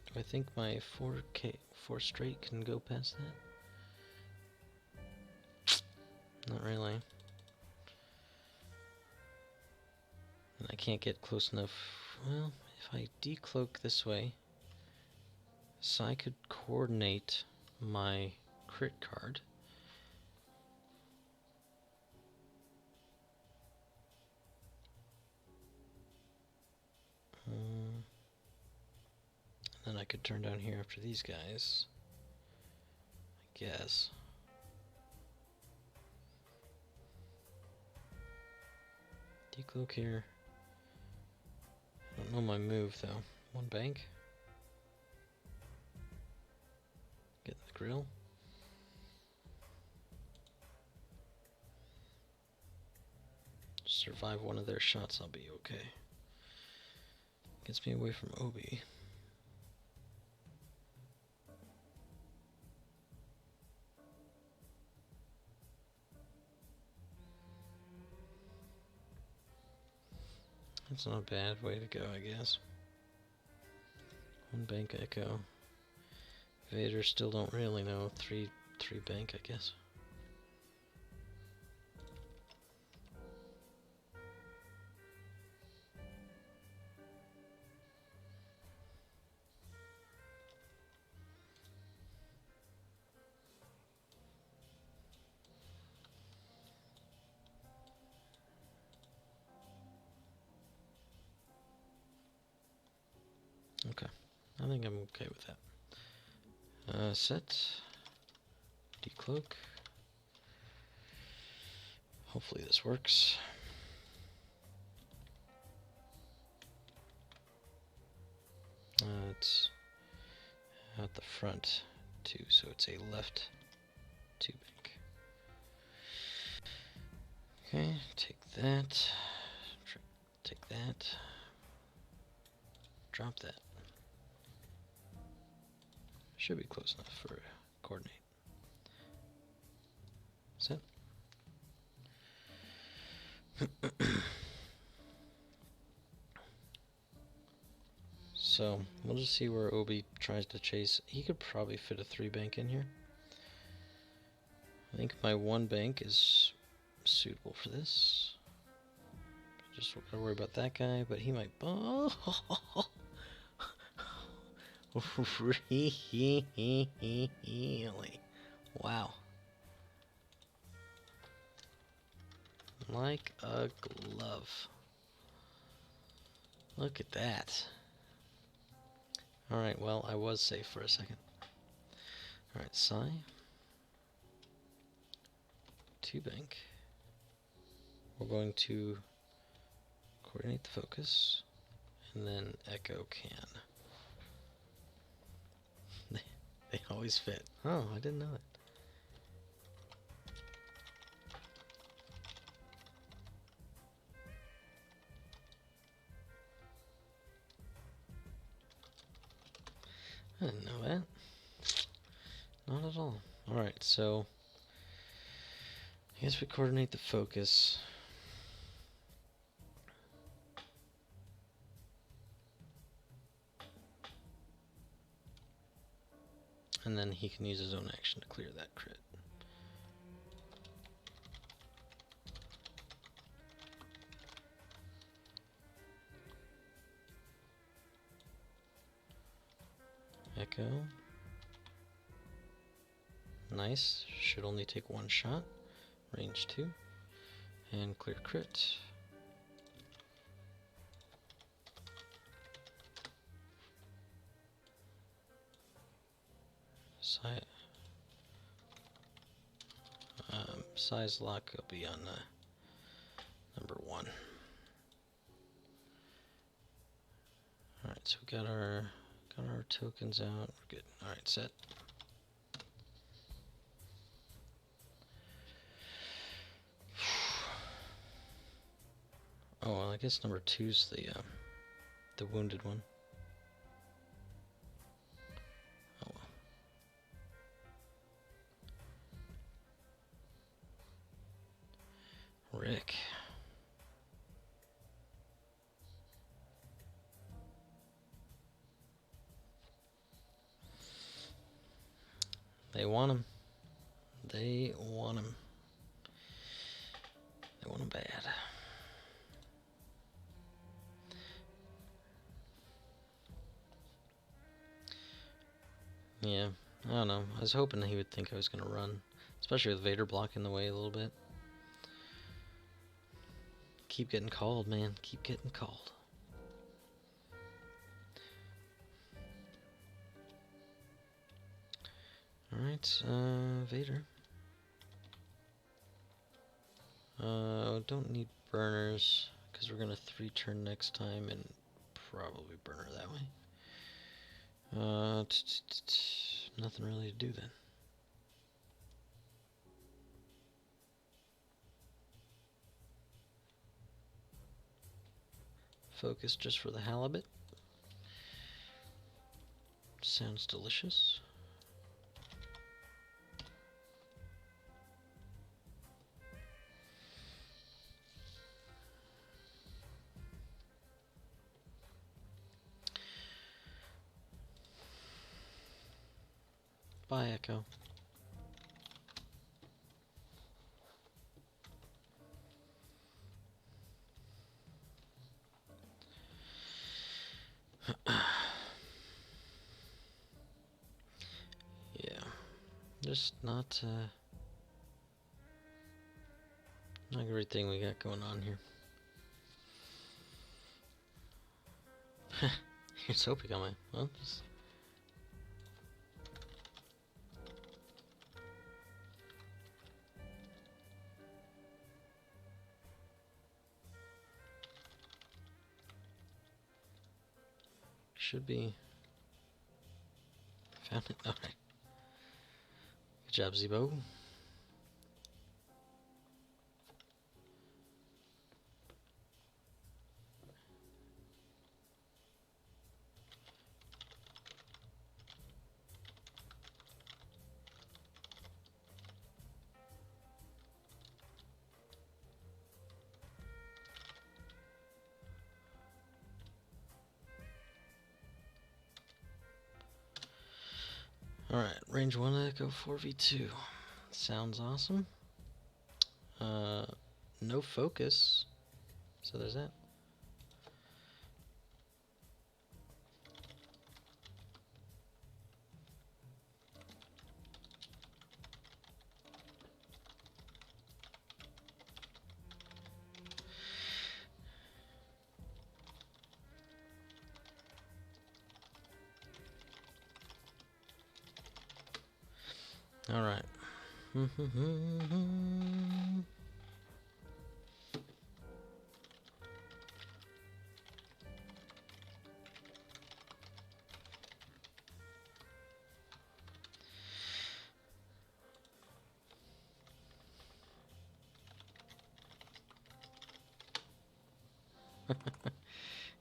Do I think my 4 straight can go past that? Not really. And I can't get close enough. Well, if I decloak this way, Psy could coordinate my crit card. And then I could turn down here after these guys, I guess. Decloak here. I don't know my move though. 1 bank. Get in the grill. Survive one of their shots, I'll be okay. Gets me away from Obi. That's not a bad way to go, I guess. 1 bank Echo. Vader still don't really know. 3 bank, I guess. I think I'm okay with that. Set. Decloak. Hopefully this works. It's at the front too, so it's a left 2 bank. Okay, take that. Take that. Drop that. Should be close enough for coordinate. Set. So we'll just see where Obi tries to chase. He could probably fit a 3 bank in here. I think my 1 bank is suitable for this. Just gotta worry about that guy, but he might. Oh, really? Wow. Like a glove. Look at that. Alright, well, I was safe for a second. Alright, Psi. 2 bank. We're going to coordinate the focus, and then Echo can. They always fit. Oh, I didn't know it. I didn't know that. Not at all. Alright, so I guess we coordinate the focus. And then he can use his own action to clear that crit. Echo. Nice. Should only take 1 shot. Range 2. And clear crit. Size lock will be on number 1. Alright, so we got our tokens out. We're good. Alright, set. Oh, well, I guess number 2's the wounded one. Oh well. Rick. They want him. They want him. They want him bad. Yeah, I don't know. I was hoping he would think I was going to run. Especially with Vader blocking the way a little bit. Keep getting called, man. Keep getting called. Alright, Vader. Don't need burners, because we're going to 3-turn next time and probably burner that way. Nothing really to do then. Focus just for the halibut. Sounds delicious. Bye, Echo. Yeah, just not everything we got going on here. Here's hoping on my well, just should be... Found it? Alright. Good job, Zebo. Alright, range 1 echo 4v2. Sounds awesome. No focus. So there's that. Alright.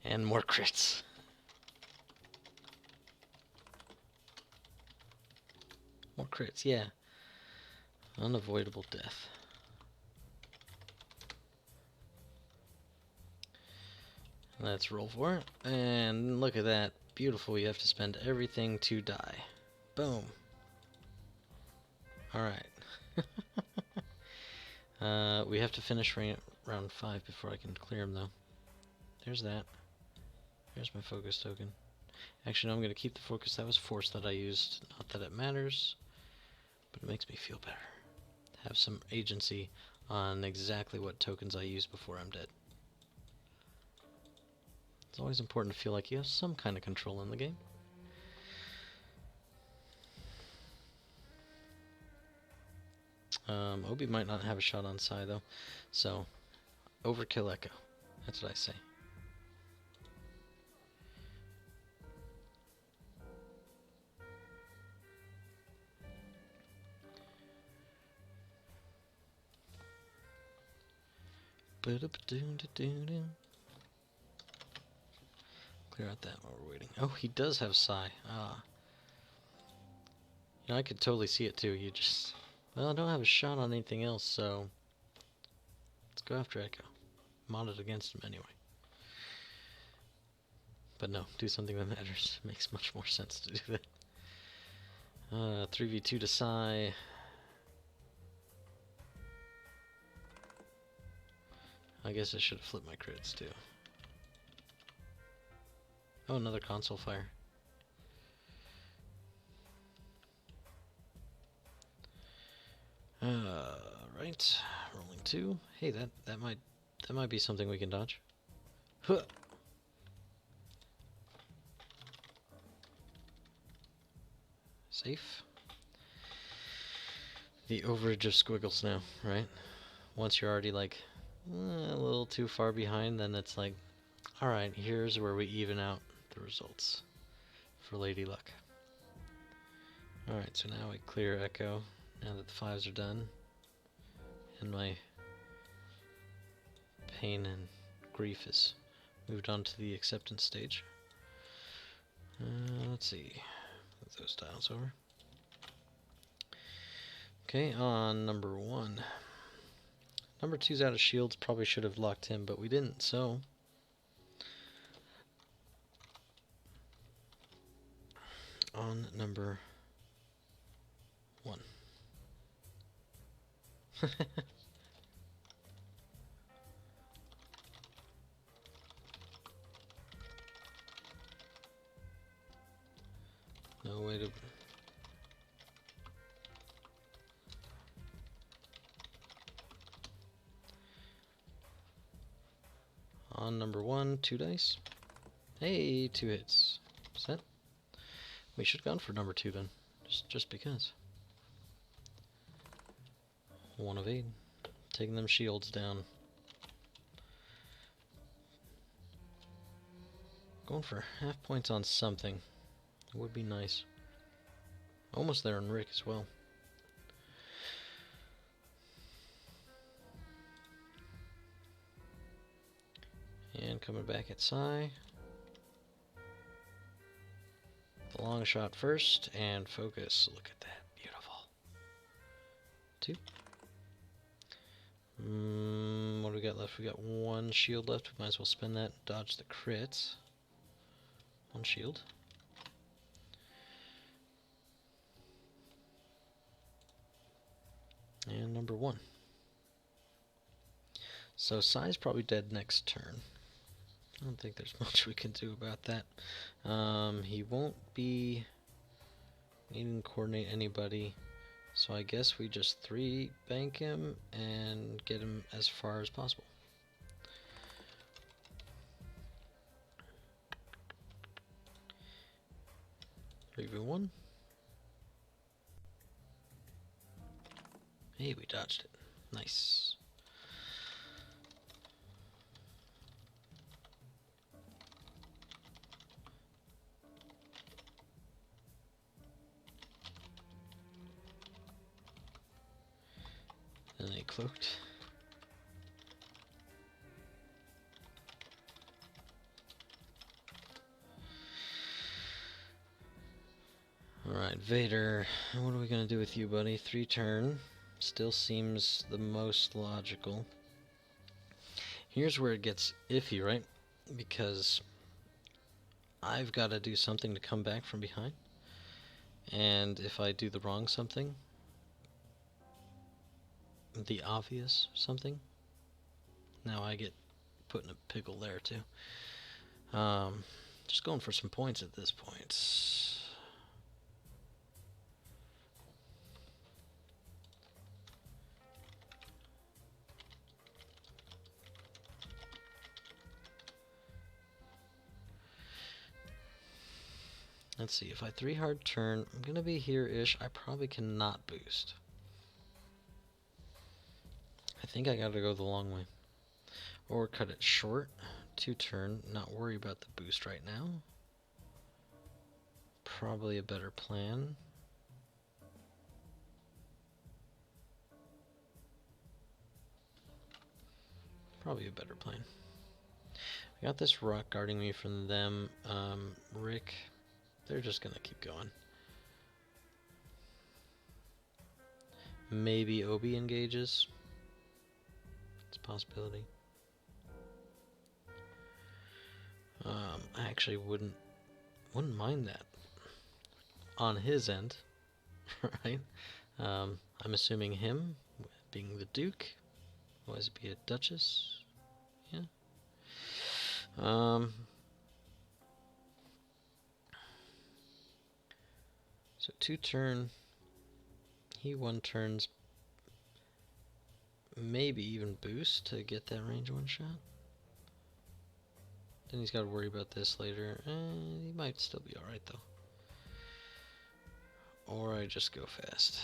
And more crits. More crits, yeah. Unavoidable death. Let's roll for it. And look at that. Beautiful. You have to spend everything to die. Boom. Alright. We have to finish round 5 before I can clear him, though. There's that. There's my focus token. Actually, no, I'm going to keep the focus. That was force that I used. Not that it matters, but it makes me feel better. Have some agency on exactly what tokens I use before I'm dead. It's always important to feel like you have some kind of control in the game. Obi might not have a shot on Sai though, so overkill Echo. That's what I say. Clear out that while we're waiting. Oh, he does have Sai. Ah. You know, I could totally see it too. You just... Well, I don't have a shot on anything else, so... Let's go after Echo. Modded against him anyway. But no, do something that matters. Makes much more sense to do that. 3v2 to Sai. I guess I should have flipped my crits too. Oh, another console fire. Right. Rolling 2. Hey, that might be something we can dodge. Huh. Safe. The overage of squiggles now, right? Once you're already like a little too far behind, then it's like, alright, here's where we even out the results for Lady Luck. Alright, so now we clear Echo, now that the 5s are done, and my pain and grief has moved on to the acceptance stage. Let's see, move those tiles over. Okay, on number 1. Number 2's out of shields, probably should have locked him, but we didn't, so... On number 1. No way to... On number 1, 2 dice. Hey, 2 hits. Set. We should have gone for number 2 then. Just because. 1 of 8. Taking them shields down. Going for half points on something. It would be nice. Almost there on Rick as well. And coming back at Psy. The long shot first, and focus. Look at that. Beautiful. 2. What do we got left? We got 1 shield left. We might as well spend that. Dodge the crits. 1 shield. And number 1. So Psy's probably dead next turn. I don't think there's much we can do about that. He won't be needing to coordinate anybody. So I guess we just 3 bank him and get him as far as possible. Review 1. Hey, we dodged it. Nice. And they cloaked. Alright, Vader, what are we going to do with you, buddy? 3 turn. Still seems the most logical. Here's where it gets iffy, right? Because I've got to do something to come back from behind. And if I do the wrong something, the obvious something, now I get put in a pickle there too. Just going for some points at this point. Let's see, if I 3 hard turn, I'm going to be here-ish. I probably cannot boost. I think I got to go the long way. Or cut it short, 2 turn, not worry about the boost right now. Probably a better plan. Probably a better plan. I got this rock guarding me from them. Rick, they're just going to keep going. Maybe Obi engages. It's a possibility. I actually wouldn't mind that on his end, right? I'm assuming him being the Duke. Otherwise it'd be a Duchess. Yeah. So 2 turn. He 1 turns. Maybe even boost to get that range 1 shot. Then he's got to worry about this later. He might still be alright though. Or I just go fast.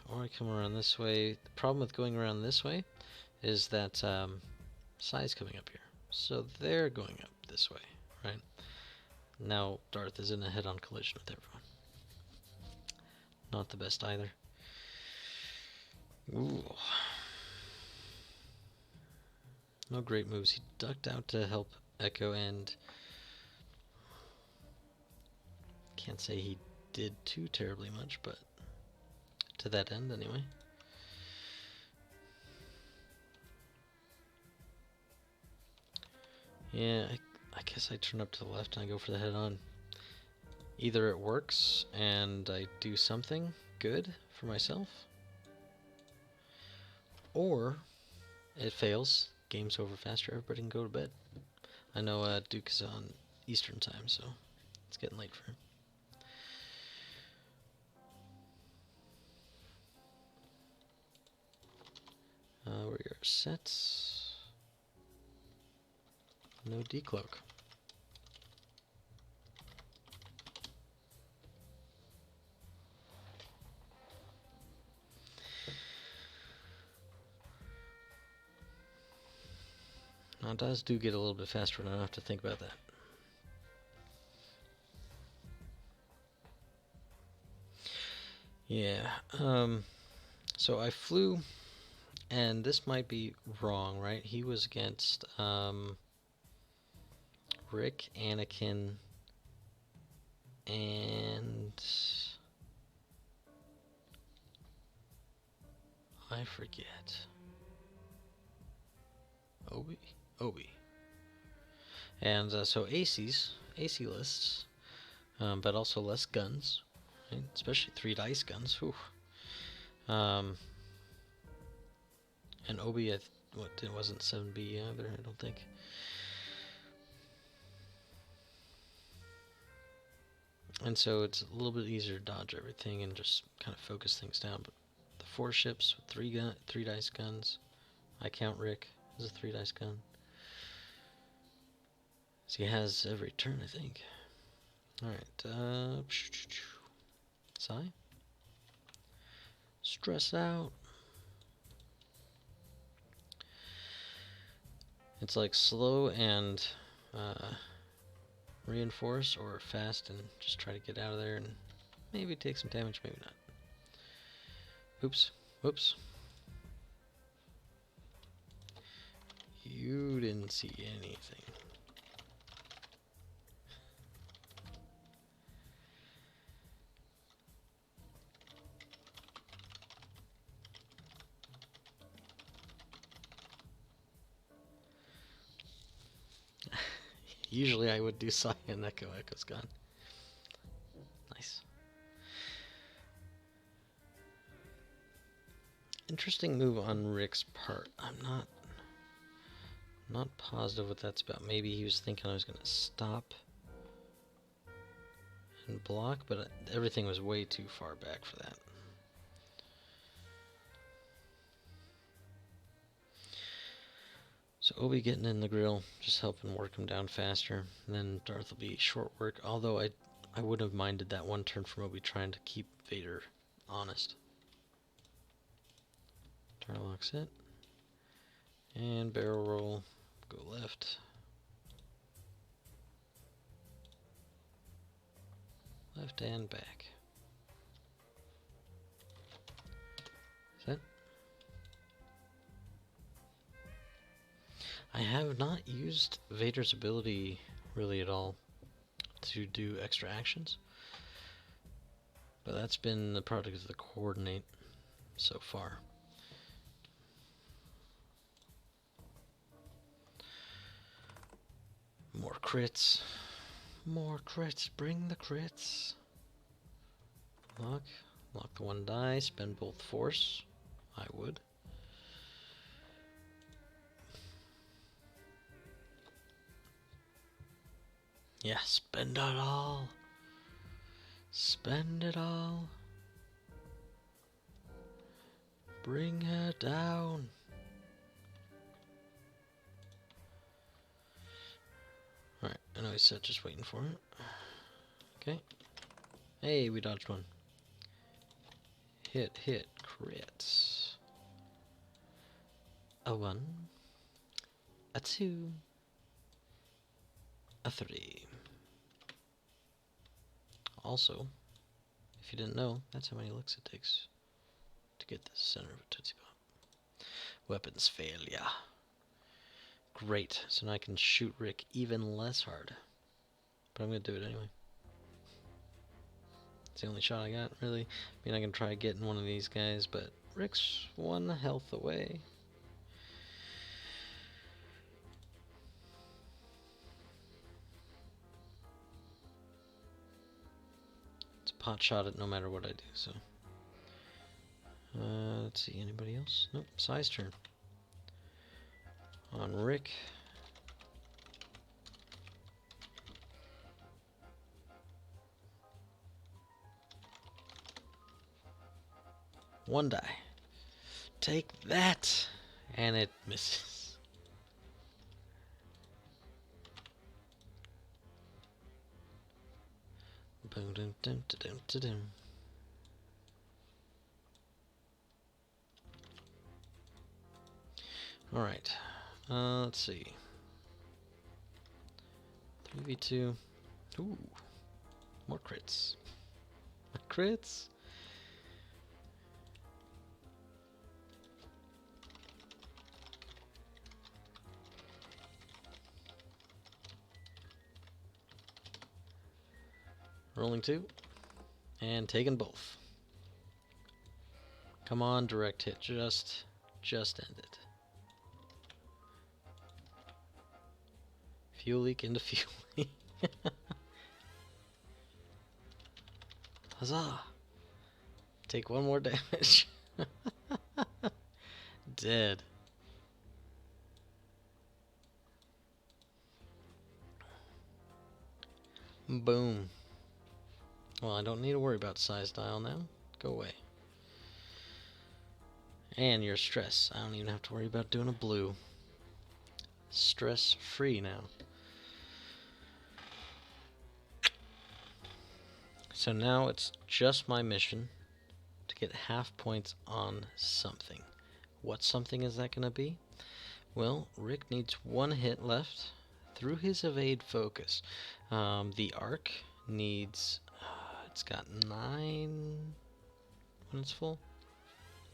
Or I come around this way. The problem with going around this way is that Psy's coming up here. So they're going up this way, right? Now Darth is in a head-on collision with everyone. Not the best either. Ooh. No great moves. He ducked out to help Echo, and can't say he did too terribly much, but to that end anyway. Yeah, I guess I turn up to the left and I go for the head-on. Either it works and I do something good for myself, or it fails, game's over faster, everybody can go to bed. I know Duke is on Eastern time, so it's getting late for him. Where are your sets? No decloak. Now, it does get a little bit faster when I don't have to think about that. Yeah. So I flew, and this might be wrong, right? He was against Rick, Anakin, and I forget. Obi? Obi. And so AC lists, but also less guns, right? Especially 3 dice guns. Whew. Um, and Obi, it wasn't 7B either, I don't think. And so it's a little bit easier to dodge everything and just kind of focus things down. But the 4 ships with 3 dice guns. I count Rick as a 3 dice gun. So he has every turn, I think. Alright, Sigh. Stress out. It's like slow and reinforce, or fast and just try to get out of there and maybe take some damage, maybe not. Oops. Whoops. You didn't see anything. Usually I would do Sigh and Echo. Echo's gone. Nice. Interesting move on Rick's part. I'm not positive what that's about. Maybe he was thinking I was going to stop and block, but everything was way too far back for that. So Obi getting in the grill, just helping work him down faster. And then Darth will be short work, although I wouldn't have minded that one turn from Obi trying to keep Vader honest. Tarlock set. And barrel roll, go left. Left and back. Set. I have not used Vader's ability really at all to do extra actions, but that's been the product of the coordinate so far. More crits. More crits. Bring the crits. Lock. Lock the 1 die. Spend both force. I would. Yeah, spend it all. Spend it all. Bring her down. Alright, I know he's set, just waiting for it. Okay. Hey, we dodged one. Hit, crits. A 1. A 2. A 3. Also, if you didn't know, that's how many licks it takes to get the center of a Tootsie Pop. Weapons failure. Great, so now I can shoot Rick even less hard. But I'm going to do it anyway. It's the only shot I got, really. I mean, I can try getting one of these guys, but Rick's 1 health away. It's a pot shot it no matter what I do, so. Let's see, anybody else? Nope, Sai's turn. On Rick. One die. Take that! And it misses. Boom, dum, dum, dum, dum, dum. Alright. Let's see. 3v2. Ooh. More crits. More crits. Rolling 2. And taking both. Come on, direct hit. Just end it. Fuel leak into fuel leak. Huzzah! Take one more damage. Dead. Boom. Well, I don't need to worry about size dial now. Go away. And your stress. I don't even have to worry about doing a blue. Stress free now. So now it's just my mission to get half points on something. What something is that going to be? Well, Rick needs one hit left through his evade focus. The arc needs... it's got 9 when it's full.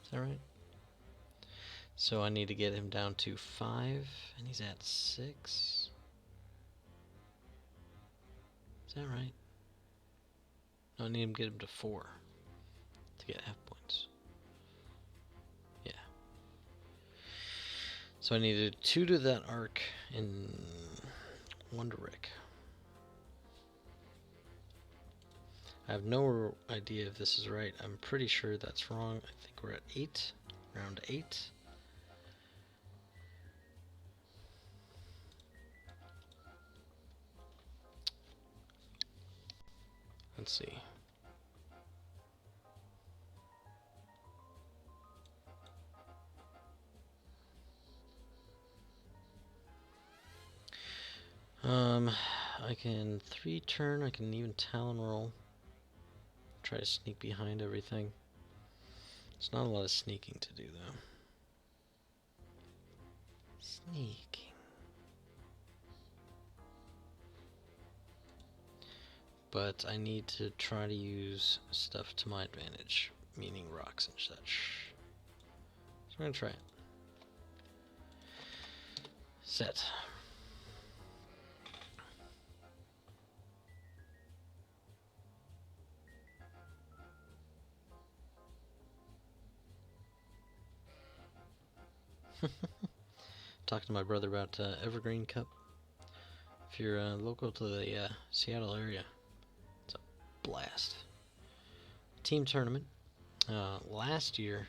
Is that right? So I need to get him down to 5, and he's at 6. Is that right? No, I need to get him to 4 to get half points. Yeah. So I needed 2 to that arc and 1 to Rick. I have no idea if this is right. I'm pretty sure that's wrong. I think we're at 8. Round 8. Let's see. I can 3 turn, I can even talon roll. Try to sneak behind everything. It's not a lot of sneaking to do though. Sneaking. But I need to try to use stuff to my advantage, meaning rocks and such. So I'm gonna try it. Set. Talked to my brother about Evergreen Cup. If you're local to the Seattle area, it's a blast. Team tournament. Last year,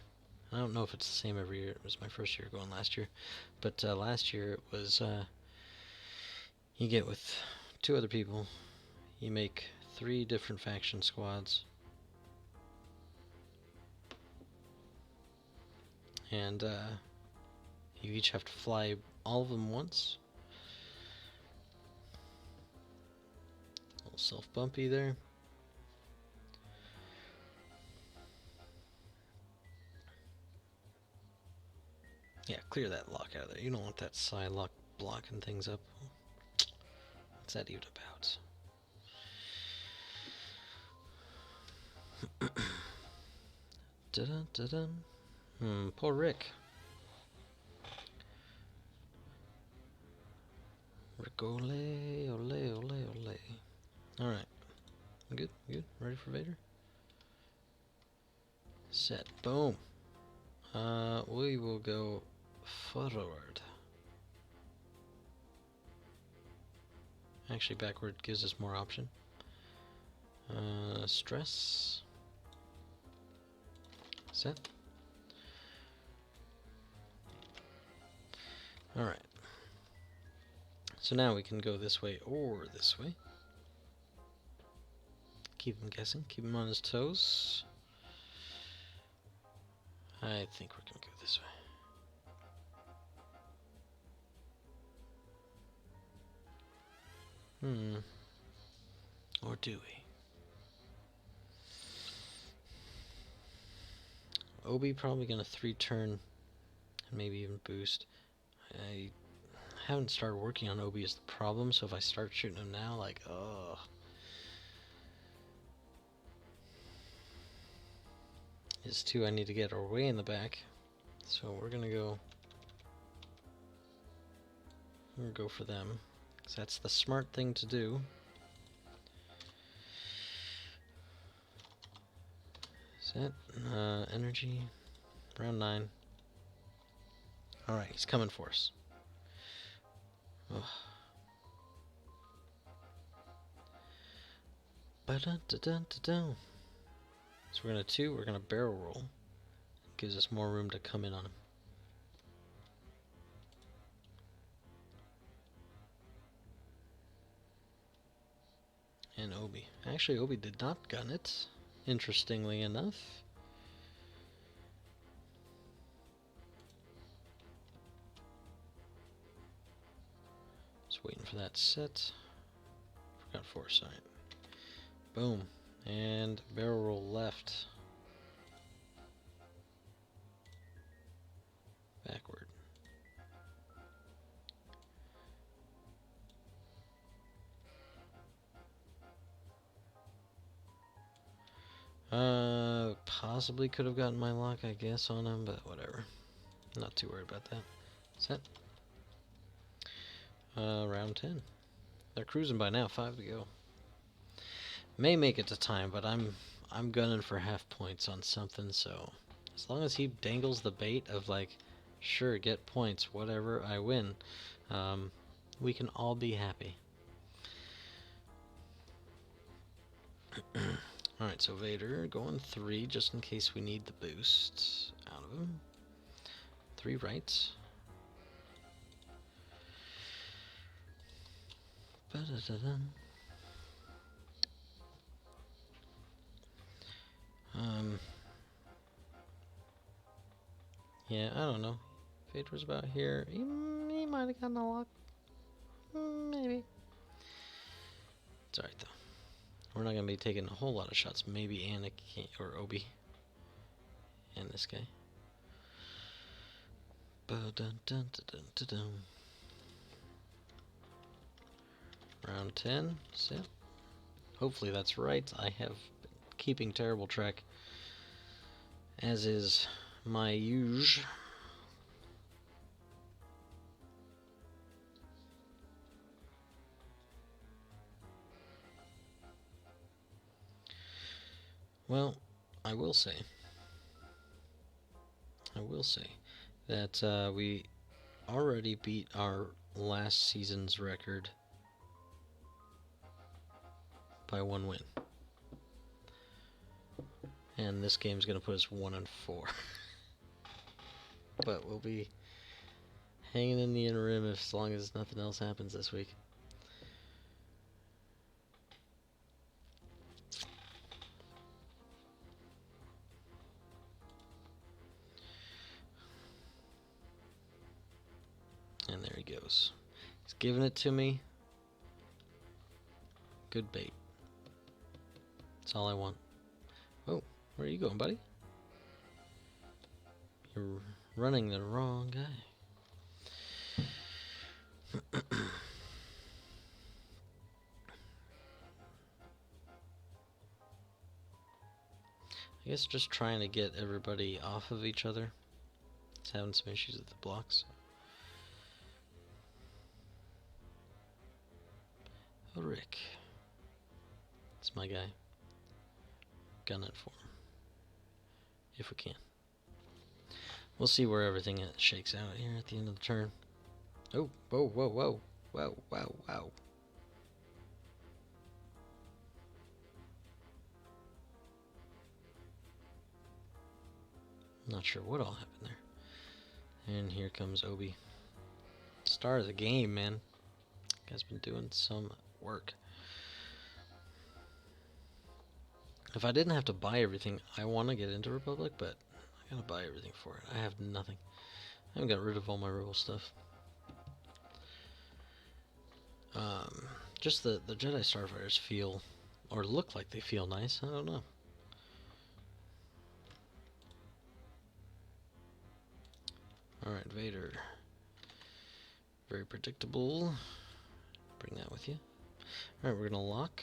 I don't know if it's the same every year. It was my first year going last year, but last year it was you get with 2 other people. You make 3 different faction squads, and you each have to fly all of them once. A little self-bumpy there. Yeah, clear that lock out of there. You don't want that side lock blocking things up. What's that even about? Da-dun. Poor Rick. Rick, ole, ole, ole, ole. Alright. Good. Ready for Vader? Set. Boom. We will go forward. Actually, backward gives us more option. Stress. Set. Alright. So now we can go this way or this way. Keep him guessing. Keep him on his toes. I think we're going to go this way. Or do we? Obi probably going to 3 turn and maybe even boost. I haven't started working on Obi is the problem, so if I start shooting him now, like, oh. His 2 I need to get are way in the back. So we're going to go for them. Because that's the smart thing to do. Set. Energy. Round 9. Alright, he's coming for us. Ugh. Ba-dun-dun-dun-dun-dun. So we're gonna barrel roll. Gives us more room to come in on him. And Obi. Actually, Obi did not gun it, interestingly enough. Just waiting for that set. Forgot foresight. Boom. And barrel roll left. Backward. Possibly could have gotten my lock, I guess, on him, but whatever. Not too worried about that. Set. Round 10. They're cruising by now, 5 to go. May make it to time, but I'm gunning for half points on something, so as long as he dangles the bait of like, sure, get points, whatever, I win, we can all be happy. Alright, so Vader going 3 just in case we need the boost out of him. 3 rights. Ba-da-da-dun. Yeah, I don't know. Vader was about here. He might have gotten a lock. Maybe. It's alright, though. We're not going to be taking a whole lot of shots. Maybe Anakin or Obi. And this guy. Ba-dun-dun-dun-dun-dun. Round 10. Set. Hopefully that's right. I have been keeping terrible track. As is my usual. Well, I will say that we already beat our last season's record by 1 win. And this game's going to put us 1-4. But we'll be hanging in the interim as long as nothing else happens this week. And there he goes. He's giving it to me. Good bait. That's all I want. Oh, where are you going, buddy? You're running the wrong guy. I guess just trying to get everybody off of each other. It's having some issues with the blocks. Oh, Rick. It's my guy. Gun it for him. If we can. We'll see where everything shakes out here at the end of the turn. Oh, whoa, whoa, whoa. Whoa, wow, wow. Not sure what all happened there. And here comes Obi. Star of the game, man. Guy's been doing some work. If I didn't have to buy everything, I want to get into Republic, but I gotta buy everything for it. I have nothing. I haven't got rid of all my rebel stuff. Just the Jedi Starfighters feel, or look like they feel nice. I don't know. Alright, Vader. Very predictable. Bring that with you. Alright, we're gonna lock.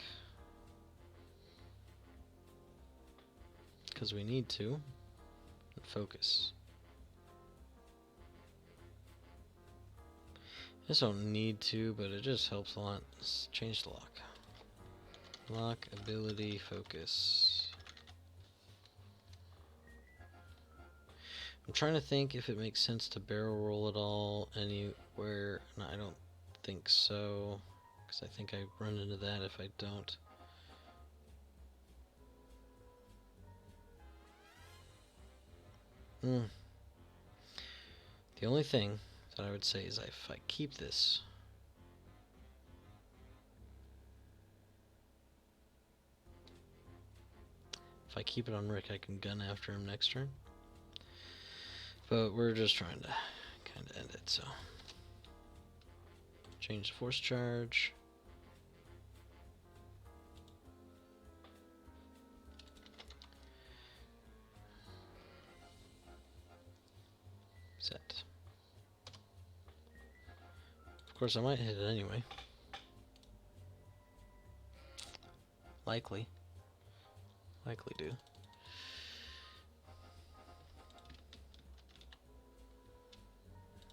Because we need to. And focus. I just don't need to, but it just helps a lot. Let's change the lock. Lock, ability, focus. I'm trying to think if it makes sense to barrel roll at all anywhere. No, I don't think so, because I think I run into that if I don't. The only thing that I would say is if I keep this, if I keep it on Rick, I can gun after him next turn. But we're just trying to kind of end it, so. Change the force charge. Set. Of course, I might hit it anyway. Likely. Likely do.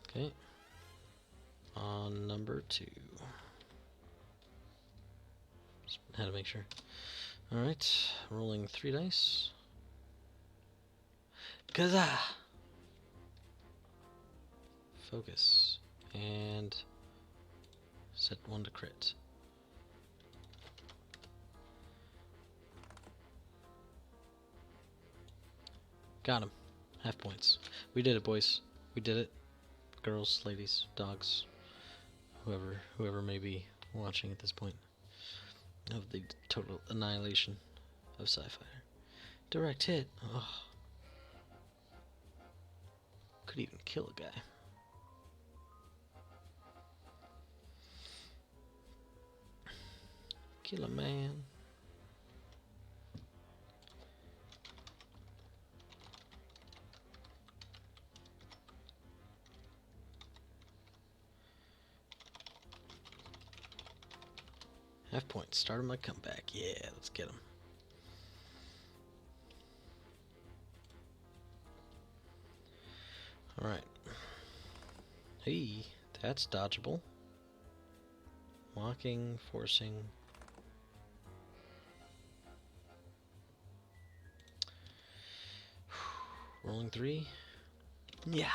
Okay. On number 2. Just had to make sure. Alright, rolling 3 dice. Gaza! Focus. And set 1 to crit. Got him. Half points. We did it, boys. We did it. Girls, ladies, dogs, whoever may be watching at this point of the total annihilation of sci-fi. Direct hit. Oh. Could even kill a guy. Kill a man. Half point. Started my comeback. Yeah, let's get him. Alright. Hey, that's dodgeable. Walking, forcing. Rolling 3. Yeah.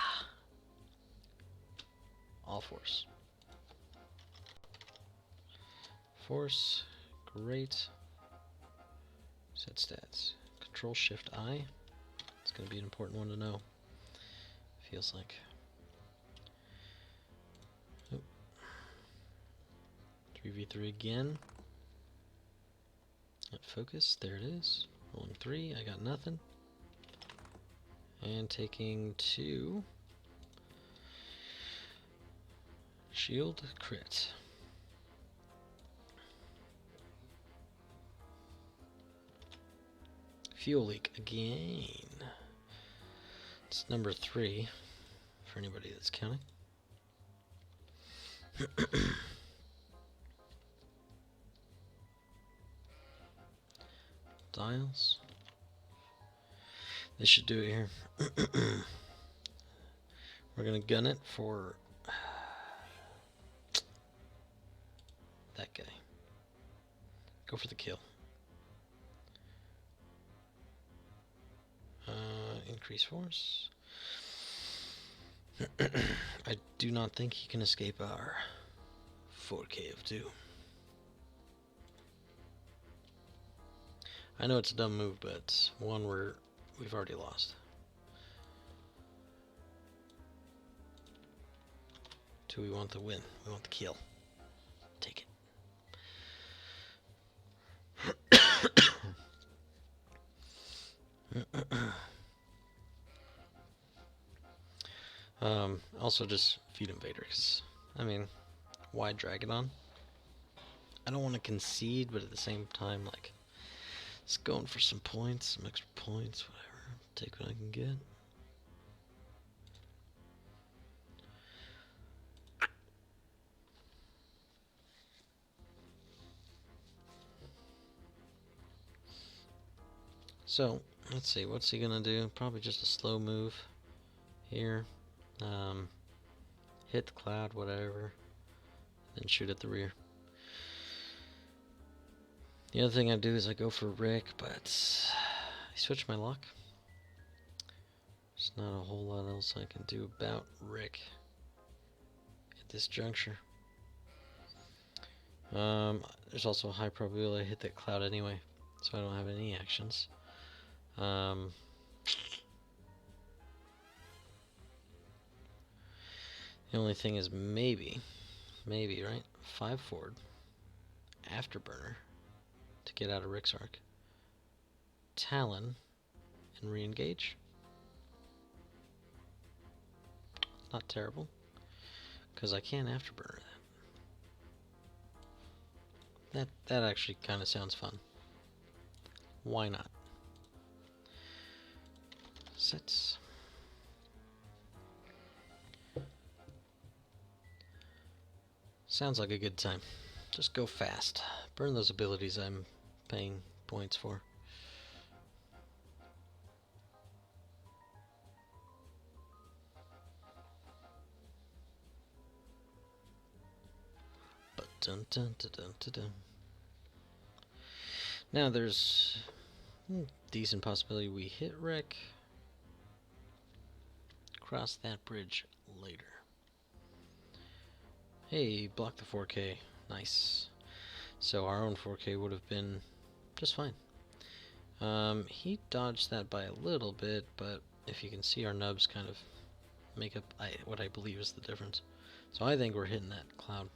All force. Force. Great. Set stats. Control Shift I. It's going to be an important one to know. Feels like. Oh. 3v3 again. At focus. There it is. Rolling 3. I got nothing. And taking 2. Shield crit. Fuel leak again. It's number 3 for anybody that's counting. Dials. They should do it here. We're gonna gun it for that guy. Go for the kill. Increase force. I do not think he can escape our 4K of 2. I know it's a dumb move, but one we've already lost. 2, we want the win. We want the kill. Take it. Also just feed invaders. I mean, why drag it on? I don't want to concede, but at the same time, like, it's going for some points, some extra points, whatever. Take what I can get. So, let's see, what's he gonna do? Probably just a slow move here. Hit the cloud, whatever, then shoot at the rear. The other thing I do is I go for Rick, but I switch my luck. There's not a whole lot else I can do about Rick at this juncture. There's also a high probability I hit that cloud anyway, so I don't have any actions. The only thing is maybe, right? 5 forward, afterburner to get out of Rick's arc. Talon and re-engage. Not terrible, because I can afterburner that. That actually kind of sounds fun. Why not? Sets. Sounds like a good time. Just go fast. Burn those abilities I'm paying points for. Dun, dun, dun, dun, dun, dun. Now there's a decent possibility we hit Rick. Cross that bridge later. Hey, block the 4K. Nice. So our own 4K would have been just fine. He dodged that by a little bit, but if you can see, our nubs kind of make up what I believe is the difference. So I think we're hitting that cloud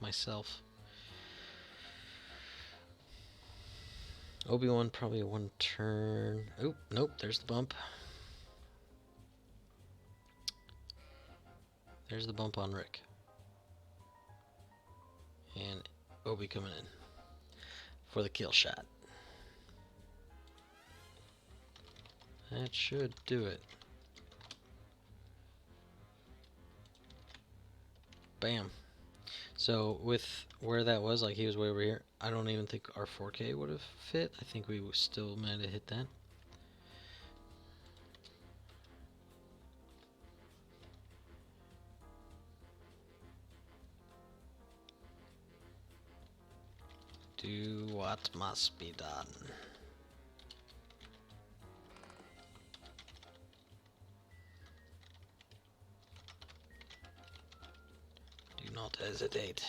myself. Obi-Wan probably a 1 turn. Oh, nope, there's the bump. There's the bump on Rick. And Obi coming in for the kill shot. That should do it. Bam. So with where that was, like he was way over here, I don't even think our 4K would have fit. I think we still might have hit that. Do what must be done. Do not hesitate.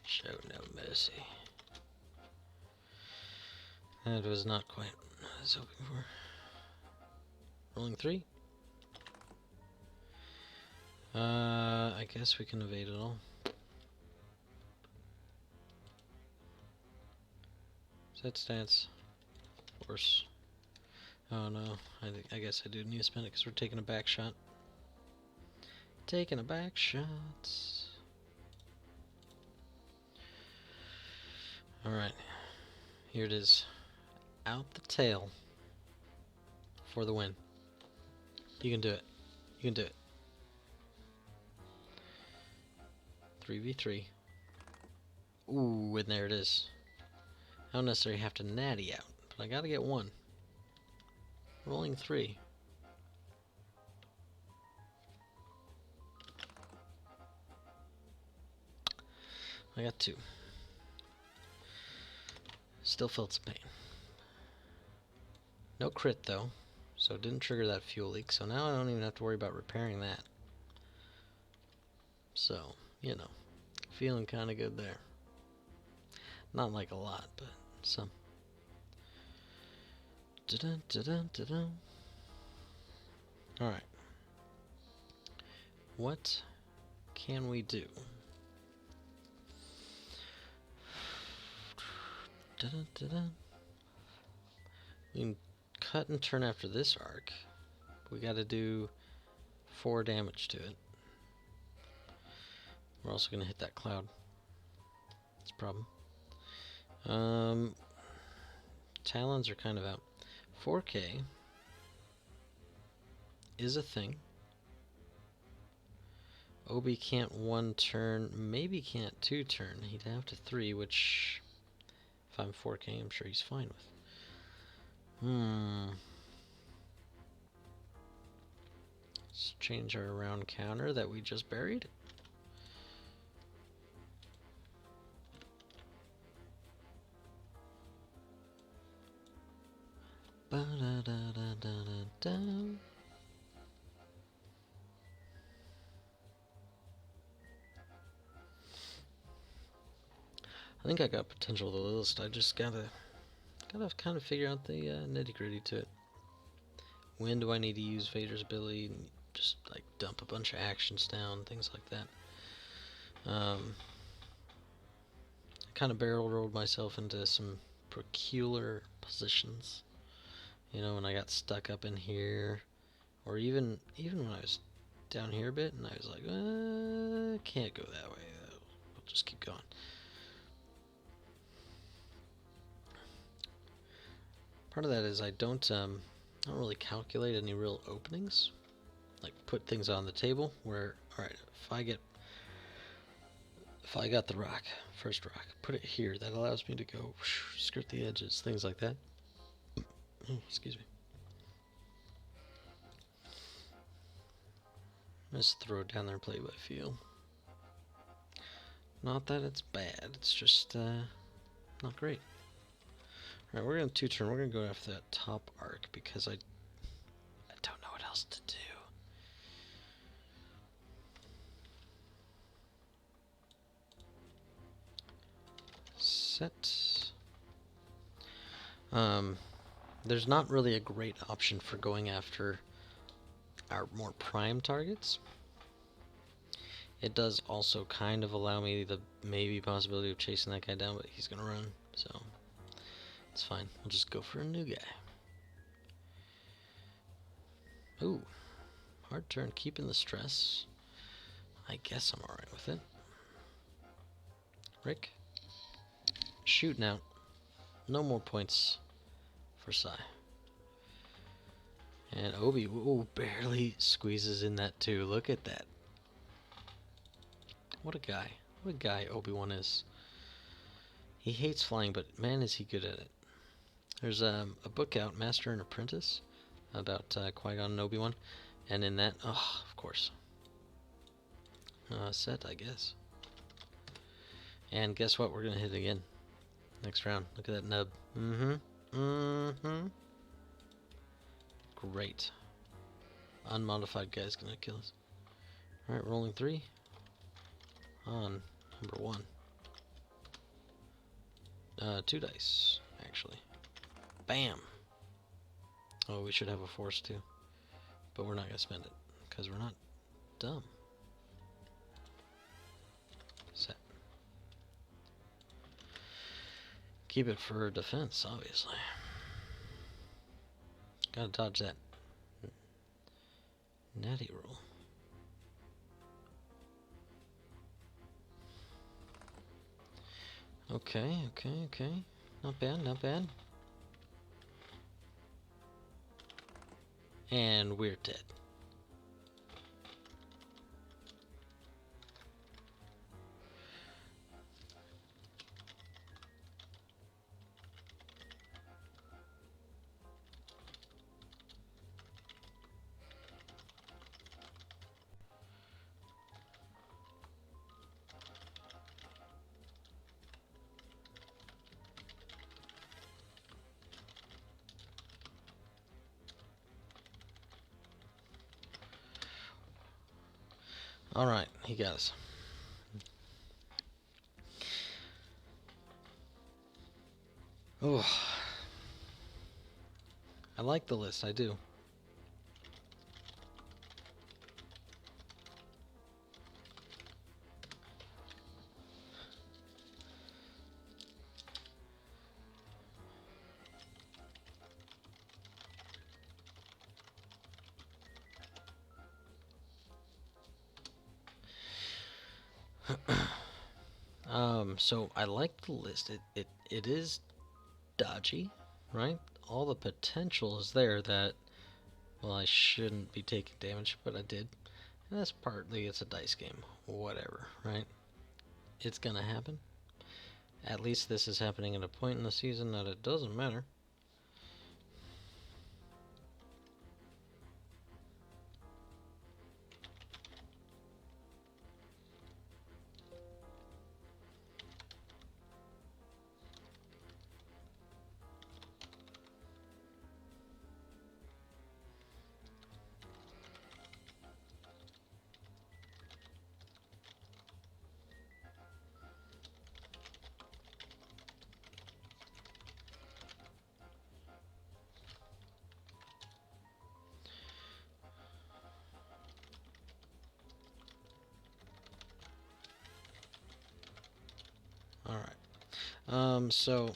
Show no mercy. That was not quite what I was hoping for. Rolling 3. I guess we can evade it all. Set stance. Force. Oh no, I guess I do need to spend it because we're taking a back shot. Taking a back shot. Alright. Here it is. Out the tail. For the win. You can do it. You can do it. 3v3. Ooh, and there it is. I don't necessarily have to natty out, but I gotta get 1. Rolling 3. I got 2. Still felt some pain. No crit though, so it didn't trigger that fuel leak, so now I don't even have to worry about repairing that. So, you know, feeling kind of good there. Not like a lot, but some. Da-dun, da-dun, da-dun. Alright. What can we do? Da-dun, da-dun. We can cut and turn after this arc. We gotta do 4 damage to it. We're also gonna hit that cloud. That's a problem. Talons are kind of out. 4K is a thing. Obi can't 1 turn, maybe can't 2 turn. He'd have to 3, which if I'm 4K, I'm sure he's fine with. Let's change our round counter that we just buried. Ba-da-da-da-da-da-da. I think I got potential to the list. I just gotta kind of figure out the nitty gritty to it. When do I need to use Vader's ability and just like dump a bunch of actions down, things like that. I kind of barrel rolled myself into some peculiar positions. You know, when I got stuck up in here, or even when I was down here a bit, and I was like, can't go that way. We'll just keep going. Part of that is I don't really calculate any real openings. Like put things on the table where, all right, if I got the rock, first rock, put it here. That allows me to go skirt the edges, things like that. Oh, excuse me. Just throw it down there and play by feel. Not that it's bad, it's just not great. Alright, we're going to two-turn. We're going to go after that top arc because I don't know what else to do. Set. There's not really a great option for going after our more prime targets. It does also kind of allow me the maybe possibility of chasing that guy down, but he's going to run, so it's fine. We'll just go for a new guy. Ooh, hard turn, keeping the stress. I guess I'm alright with it. Rick, shooting out. No more points for Sai. And Obi, ooh, barely squeezes in that too. Look at that. What a guy. What a guy Obi-Wan is. He hates flying, but man is he good at it. There's a book out, Master and Apprentice, about Qui-Gon and Obi-Wan. And in that, oh, of course. Set, I guess. And guess what? We're going to hit it again. Next round. Look at that nub. Great. Unmodified guy's going to kill us. Alright, rolling 3. On number 1. 2 dice, actually. Bam! Oh, we should have a force too. But we're not going to spend it, because we're not dumb. Set. Keep it for defense, obviously. Gotta dodge that natty roll. Okay. Not bad. And we're dead. Alright, he got us. Oh, I like the list, I do. So I like the list. It is dodgy, right? All the potential is there that, well, I shouldn't be taking damage, but I did. And that's partly it's a dice game. Whatever, right? It's gonna happen. At least this is happening at a point in the season that it doesn't matter. So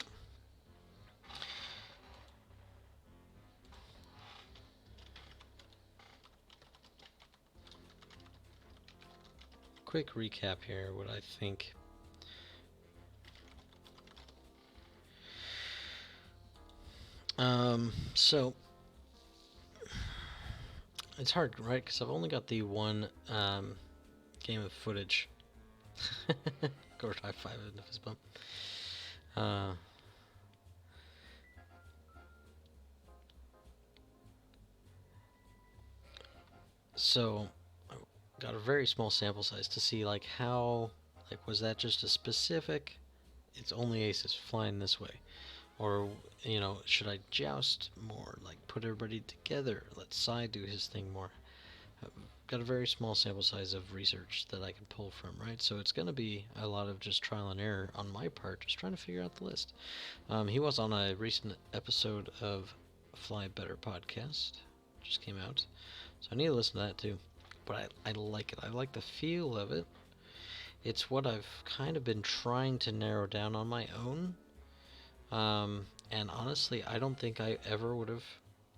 quick recap here. What I think. So it's hard, right? Because I've only got the one game of footage. Gord high five into his bump. Uh, so I got a very small sample size to see like how like was that just a specific? It's only aces flying this way, or should I joust more? Like put everybody together. Let Sai do his thing more. I've got a very small sample size of research that I can pull from, right? So it's going to be a lot of just trial and error on my part, just trying to figure out the list. He was on a recent episode of Fly Better podcast, just came out, so I need to listen to that too. But I like it. I like the feel of it. It's what I've kind of been trying to narrow down on my own. And honestly, I don't think I ever would have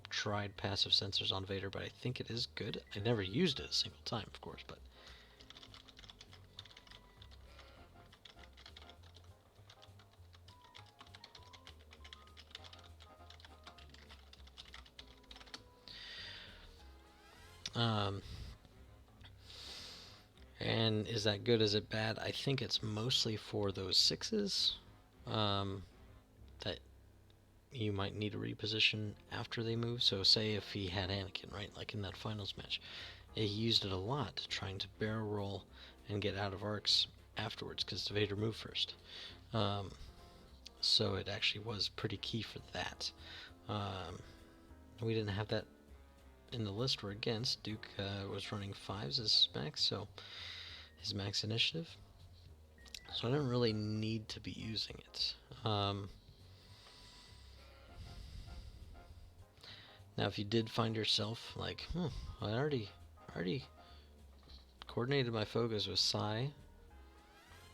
tried passive sensors on Vader, but I think it is good. I never used it a single time, of course, but um, and is that good? Is it bad? I think it's mostly for those sixes that you might need to reposition after they move. So say if he had Anakin, right, like in that finals match, he used it a lot, trying to barrel roll and get out of arcs afterwards because Vader moved first. Um, so it actually was pretty key for that. Um, we didn't have that in the list we're against. Duke was running fives as max, so his max initiative. So I didn't really need to be using it. Now, if you did find yourself like, I already coordinated my focus with Psy.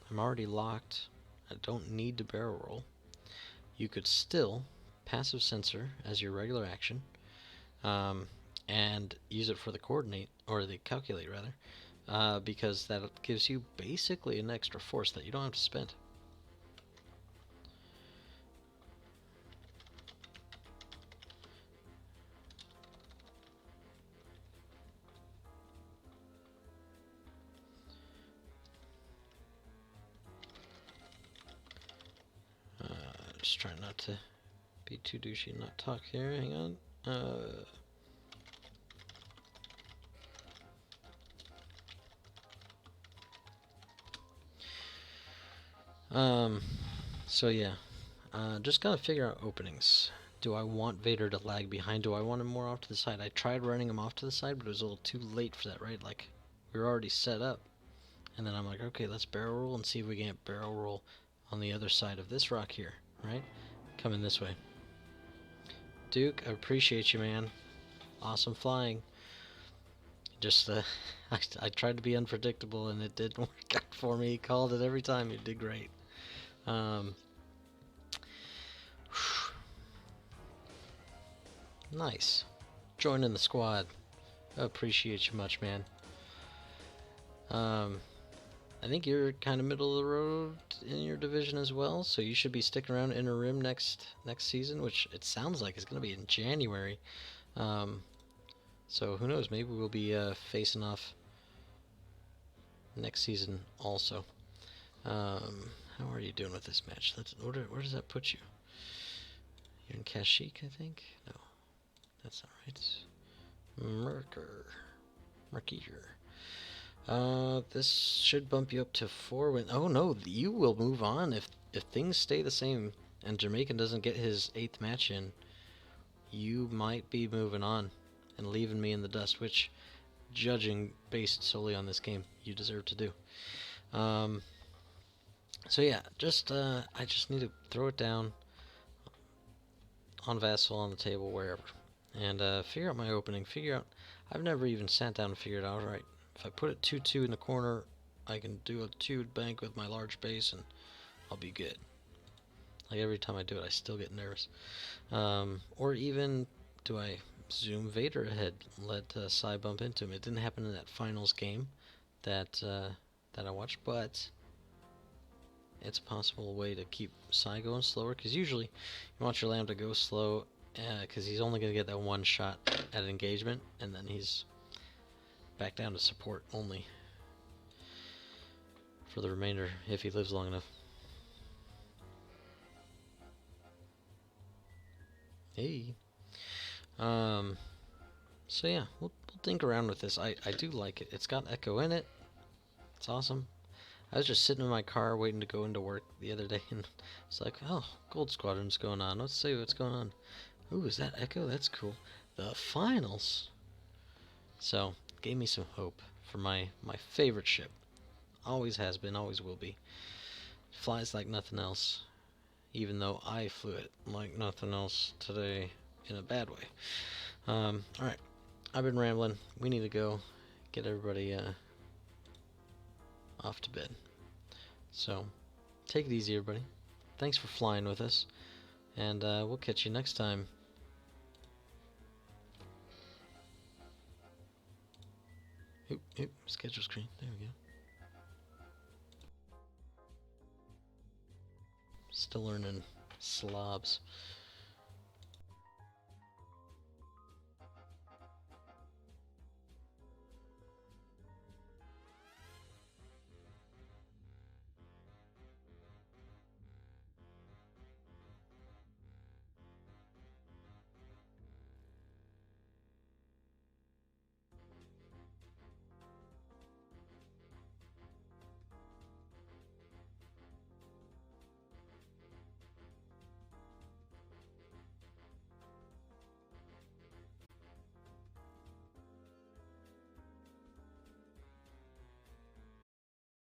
I'm already locked. I don't need to barrel roll. You could still passive sensor as your regular action, and use it for the coordinate or the calculate rather, because that gives you basically an extra force that you don't have to spend. Just trying not to be too douchey and not talk here. Hang on. So yeah, just gotta figure out openings. Do I want Vader to lag behind? Do I want him more off to the side? I tried running him off to the side, but it was a little too late for that, right? Like, we were already set up. And then I'm like, okay, let's barrel roll and see if we can get barrel roll on the other side of this rock here, right? Coming this way. Duke, I appreciate you, man. Awesome flying. Just, I tried to be unpredictable, and it didn't work out for me. He called it every time. You did great. Nice. Joining the squad. I appreciate you much, man. I think you're kind of middle of the road in your division as well, so you should be sticking around Inner Rim next season, which it sounds like is going to be in January. So who knows? Maybe we'll be facing off next season also. How are you doing with this match? Where does that put you? You're in Kashyyyk, I think? No, that's not right. Merkier. This should bump you up to 4 win. Oh no, you will move on if things stay the same and Jamaican doesn't get his 8th match in. You might be moving on and leaving me in the dust, which, judging based solely on this game, you deserve to do. So yeah, I just need to throw it down on Vassal, on the table, wherever, and figure out my opening. I've never even sat down and figured out, right, if I put it 2-2 in the corner, I can do a 2 bank with my large base and I'll be good. Like every time I do it, I still get nervous. Or even, do I zoom Vader ahead, let Sai bump into him? It didn't happen in that finals game that that I watched, but it's a possible way to keep Sai going slower. Because usually you want your Lamb to go slow, because he's only going to get that one shot at engagement, and then he's back down to support only for the remainder if he lives long enough. Hey. So yeah, we'll think around with this. I do like it. It's got echo in it. It's awesome. I was just sitting in my car waiting to go into work the other day, and it's like, oh, Gold Squadron's going on. Let's see what's going on. Ooh, is that echo? That's cool. The finals. So, gave me some hope for my favorite ship. Always has been, always will be. Flies like nothing else, even though I flew it like nothing else today in a bad way. Alright, I've been rambling. We need to go get everybody off to bed. So, take it easy, everybody. Thanks for flying with us, and we'll catch you next time. Oop, schedule screen. There we go. Still learning slobs.